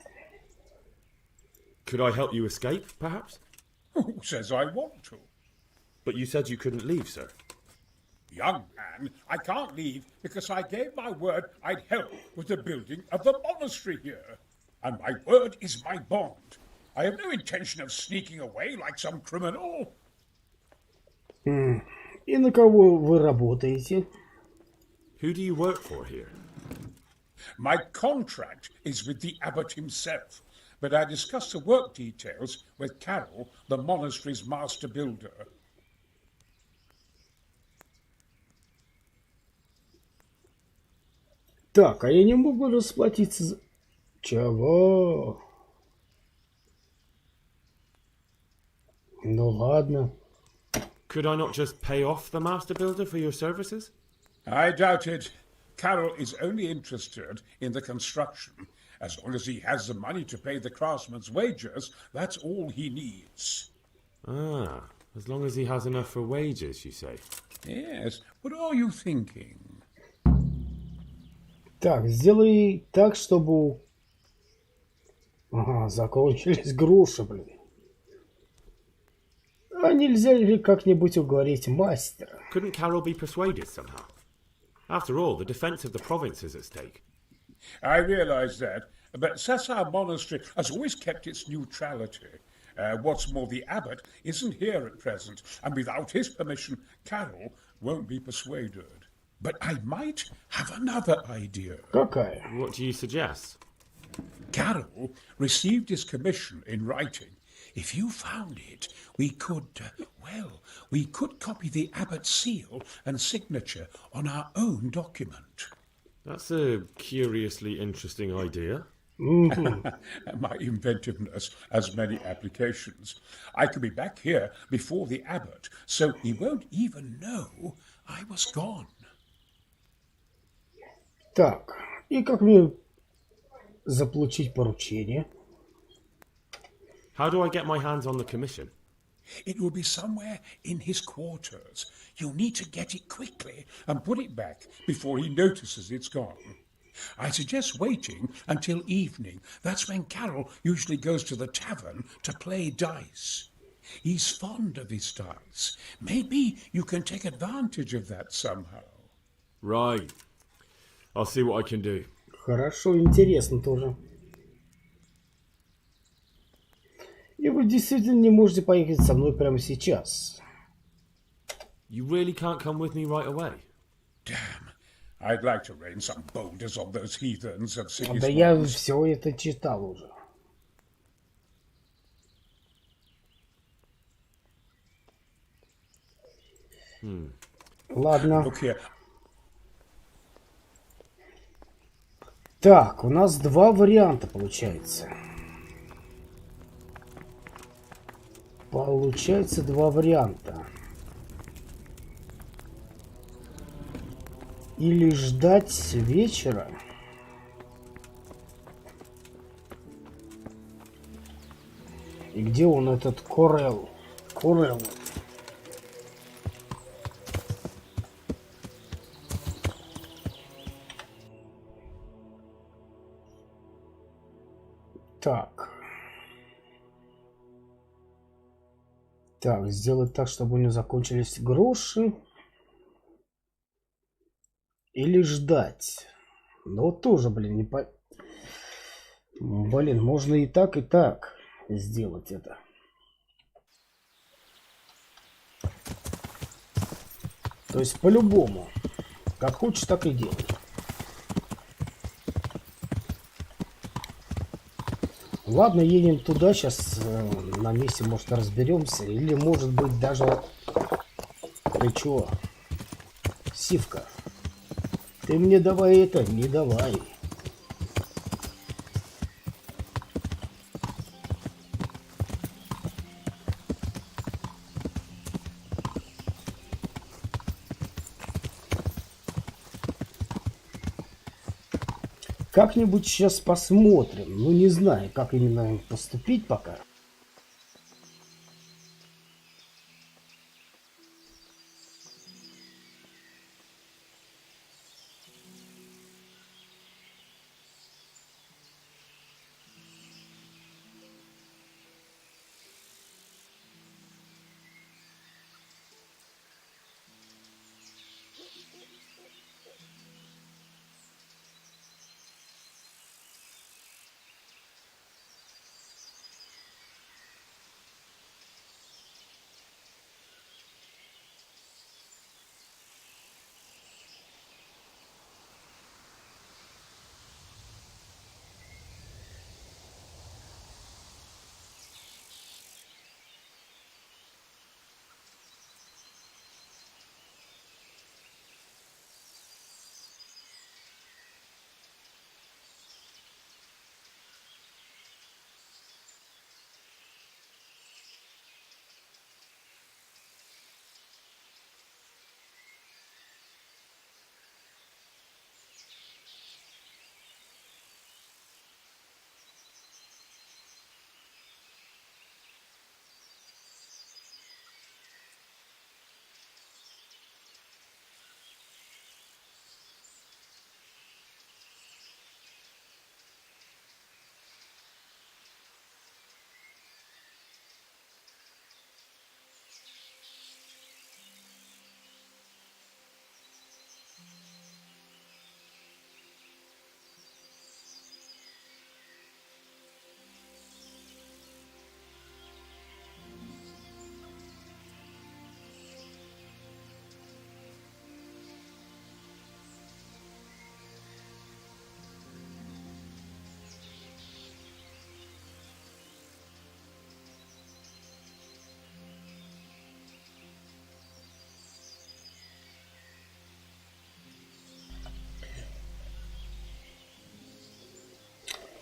Could I help you escape, perhaps? Who says I want to? But you said you couldn't leave, sir. Young man, I can't leave because I gave my word I'd help with the building of the monastery here. And my word is my bond. I have no intention of sneaking away like some criminal. И на кого вы работаете? Who do you work for here? My contract is with the abbot himself, but I discussed the work details with Carol, the monastery's master builder. Так, а я не могу расплатиться за... Чего? Ну ладно. Could I not just pay off the master builder for your services? I doubt it. Carol is only interested in the construction. As long as he has the money to pay the craftsman's wages, that's all he needs. Ah, as long as he has enough for wages, you say? Yes. What are you thinking? Так, сделай так, чтобы... Ага, закончились груши, блин. А нельзя ли как-нибудь уговорить мастера? Couldn't Carol be persuaded somehow? After all, the defense of the province is at stake. I realize that, but Sassar Monastery has always kept its neutrality. What's more, the abbot isn't here at present, and without his permission, Carol won't be persuaded. But I might have another idea. Какая? What do you suggest? Carol received his commission in writing. If you found it, we could copy the abbot's seal and signature on our own document. That's a curiously interesting idea. My inventiveness has many applications. I could be back here before the abbot, so he won't even know I was gone. Так, и как мне заполучить поручение? How do I get my hands on the commission? It will be somewhere in his quarters. You'll need to get it quickly and put it back before he notices it's gone. I suggest waiting until evening. That's when Carol usually goes to the tavern to play dice. He's fond of his dice. Maybe you can take advantage of that somehow. Right. I'll see what I can do. Хорошо, интересно тоже. И вы действительно не можете поехать со мной прямо сейчас. You really can't come with me right away? Damn. I'd like to rain some boulders on those heathens of Sigismund. Да я все это читал уже. Ладно. Look here. Так, у нас два варианта получается. Получается два варианта. Или ждать вечера. И где он, этот Корел? Корел. Так. Так, сделать так, чтобы у него закончились гроши. Или ждать. Но тоже, блин, не по... Блин, можно и так сделать это. То есть по-любому. Как хочешь, так и делай. Ладно, едем туда, сейчас на месте, может, разберемся. Или, может быть, даже... Ты чё? Сивка. Ты мне давай это, не давай. Как-нибудь сейчас посмотрим. Ну, не знаю, как именно поступить пока.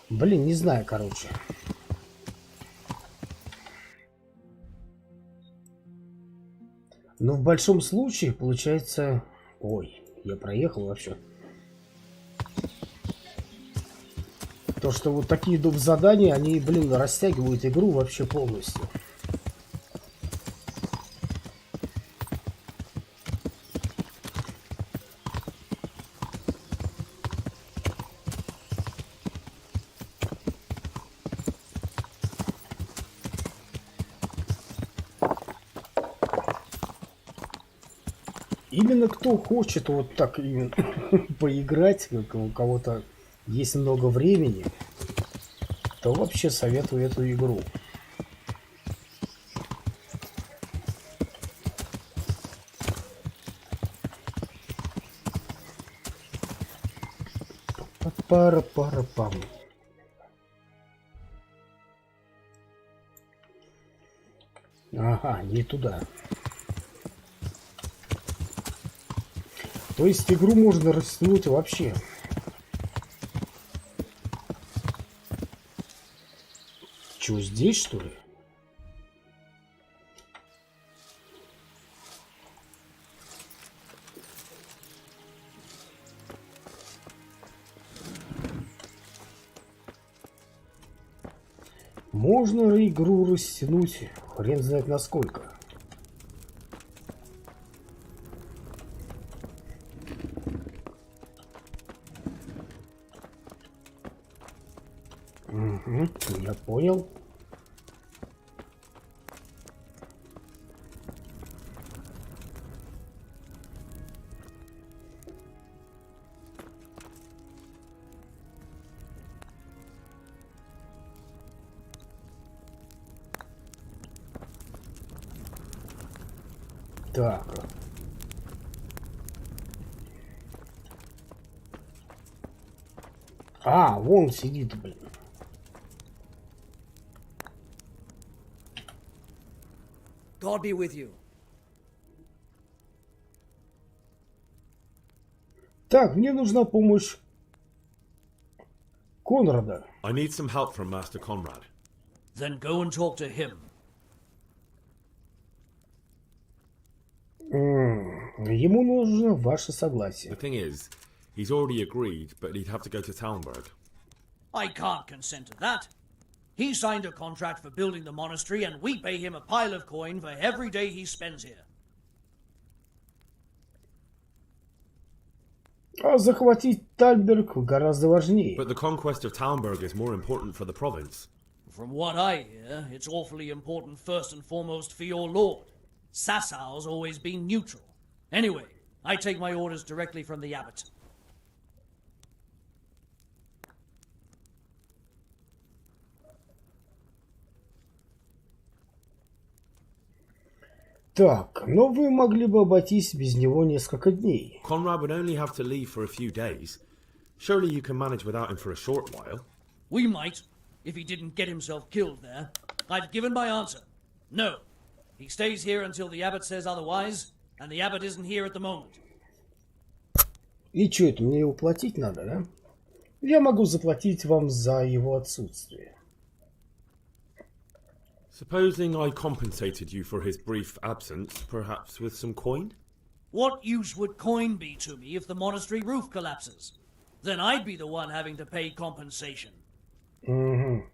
Блин, не знаю, короче. Но в большом случае получается... Ой, я проехал вообще. То, что вот такие доп. Задания, они, блин, растягивают игру вообще полностью. Именно кто хочет вот так именно поиграть, как у кого-то есть много времени, то вообще советую эту игру. Пара-пара-пам. Ага, не туда. То есть игру можно растянуть вообще. Чё, здесь, что ли? Можно игру растянуть, хрен знает насколько. Угу, я понял. Так. А, вон сидит, блин. God be with you. Так, мне нужна помощь Конрада. I need some help from Master Conrad. Then go and talk to him. Ему нужно ваше согласие. The thing is, he's already agreed, but he'd have to go to Talmberg. I can't consent to that. He signed a contract for building the monastery, and we pay him a pile of coin for every day he spends here. А захватить Тальберг гораздо важнее. But the conquest of Talmberg is more important for the province. From what I hear, it's awfully important first and foremost for your lord. Sassau's always been neutral. Anyway, I take my orders directly from the abbot. Так, но вы могли бы обойтись без него несколько дней. Conrad would only have to leave for a few days. Surely you can manage without him for a short while. We might, if he didn't get himself killed there. I've given my answer. No. He stays here until the abbot says otherwise, and the abbot isn't here at the moment. И что это, мне его платить надо, да? Я могу заплатить вам за его отсутствие. Supposing I compensated you for his brief absence, perhaps with some coin? What use would coin be to me if the monastery roof collapses? Then I'd be the one having to pay compensation. Угу.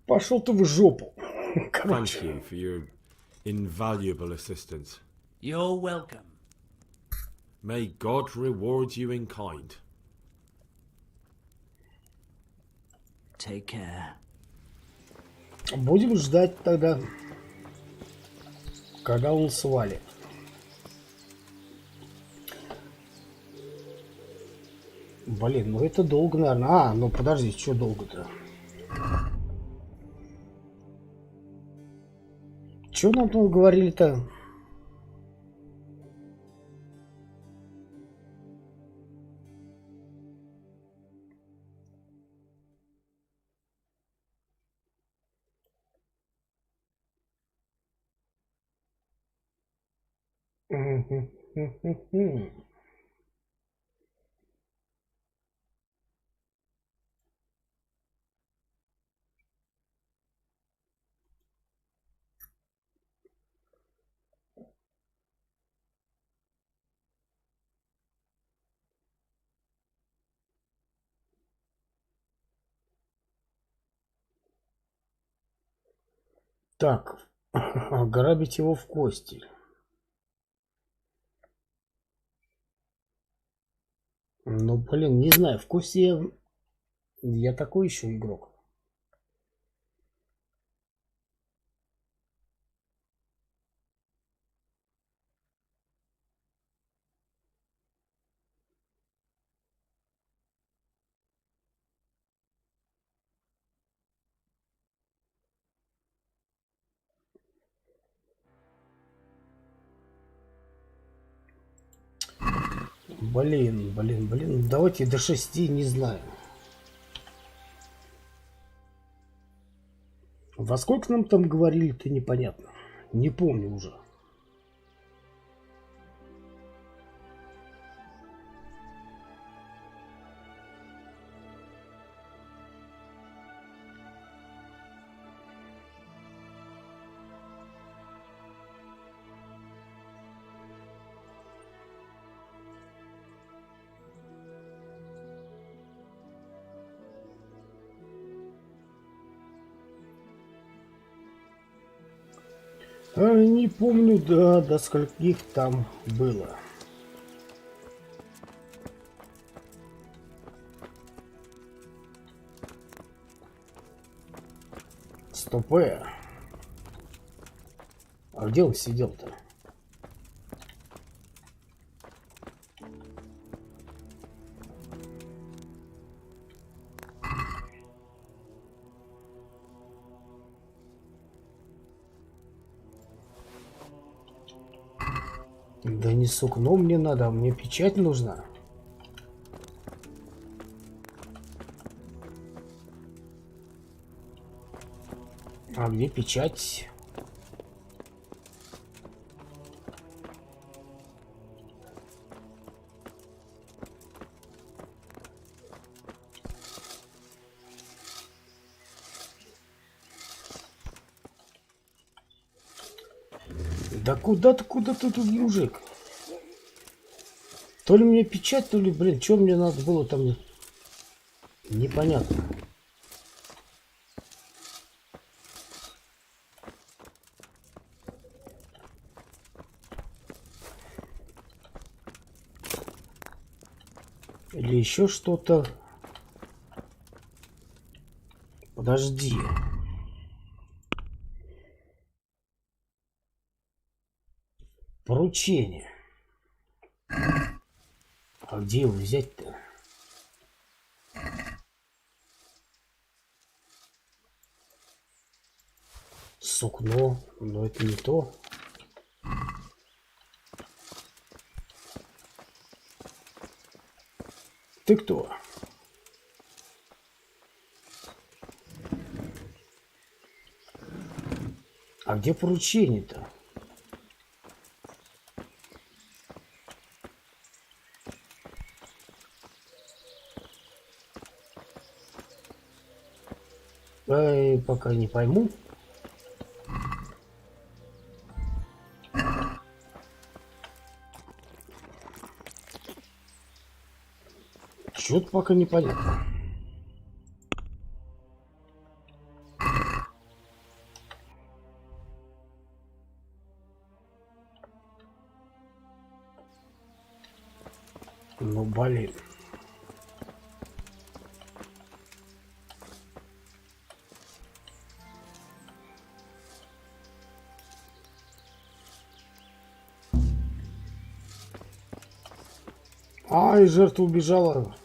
Пошел ты в жопу. Thank you for your invaluable assistance. You're welcome. May God reward you in kind. Take care. Будем ждать тогда, когда он свалит. Блин, ну это долго, наверное. А, ну подожди, что долго-то? Что нам тут говорили-то? Так, ограбить его в кости. Ну, блин, не знаю, в кости я такой еще игрок. Блин, давайте до 6, не знаю. Во сколько нам там говорили-то, непонятно. Не помню уже. Не помню, да, до скольких там было. Стопэ. А где он сидел-то? Да не сукно мне надо, мне печать нужна. А где печать? Да куда ты тут, мужик? То ли мне печать, то ли, блин, что мне надо было там, непонятно. Или еще что-то. Подожди. Поручение. А где его взять-то? Сукно. Но это не то. Ты кто? А где поручение-то? Пока не пойму. Чё-то пока непонятно. Ну, блин. Ай, жертва убежала.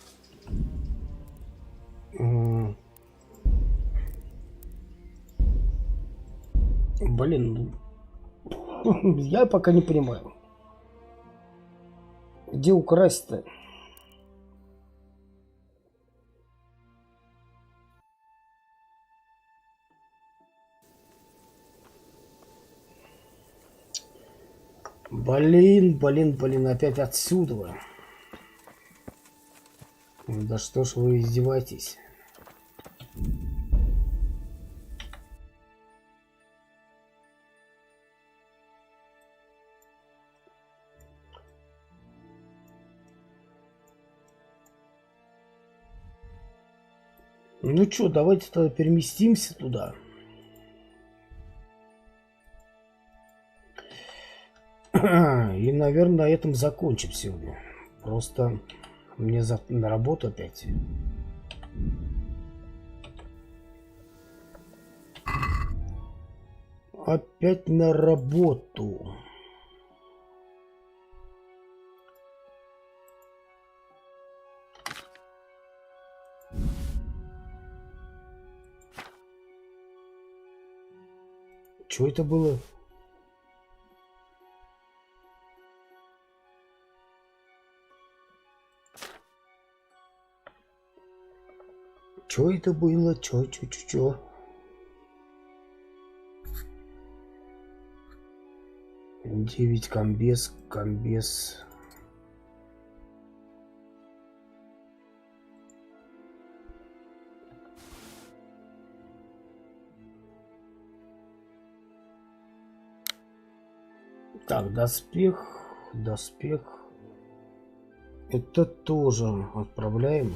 Блин, я пока не понимаю. Где украсть-то? Блин, опять отсюда. Да что ж вы издеваетесь? Ну чё, давайте тогда переместимся туда. И, наверное, на этом закончим сегодня. Просто мне завтра на работу опять. Опять на работу. Что это было? Что это было? Чё? 9 комбез. Так, доспех. Это тоже отправляем.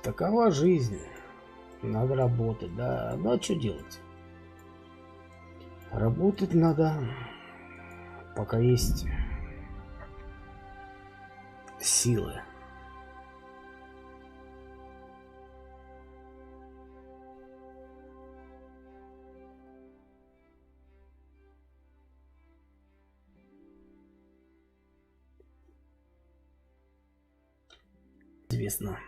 Такова жизнь. Надо работать, да. Ну а что делать? Работать надо, пока есть силы. Известно.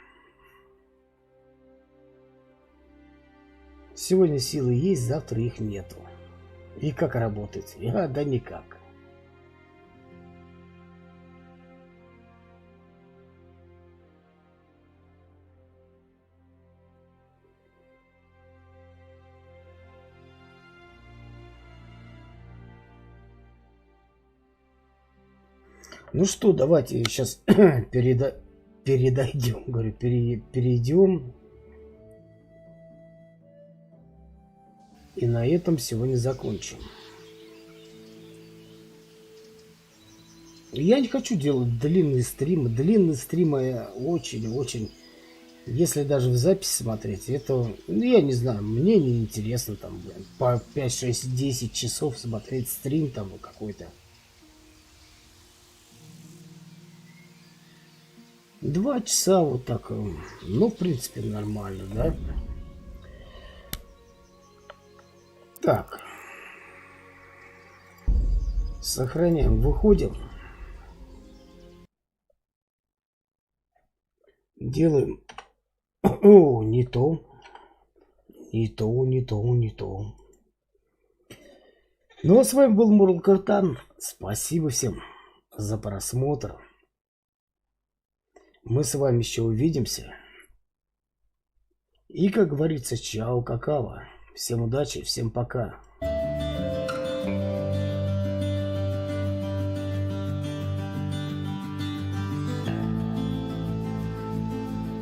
Сегодня силы есть, завтра их нету. И как работать? Да никак. Ну что, давайте сейчас перейдем. И на этом сегодня закончим. Я не хочу делать длинные стримы. Длинные стримы очень. Если даже в записи смотреть, это, ну, я не знаю, мне не интересно там, блин, по 5, 6, 10 часов смотреть стрим там какой-то. 2 часа вот так, ну, в принципе, нормально, да? Так. Сохраняем, выходим. Делаем. О, не то. Ну, а с вами был Мурл Картан. Спасибо всем за просмотр. Мы с вами еще увидимся. И, как говорится, чао, какао. Всем удачи, всем пока.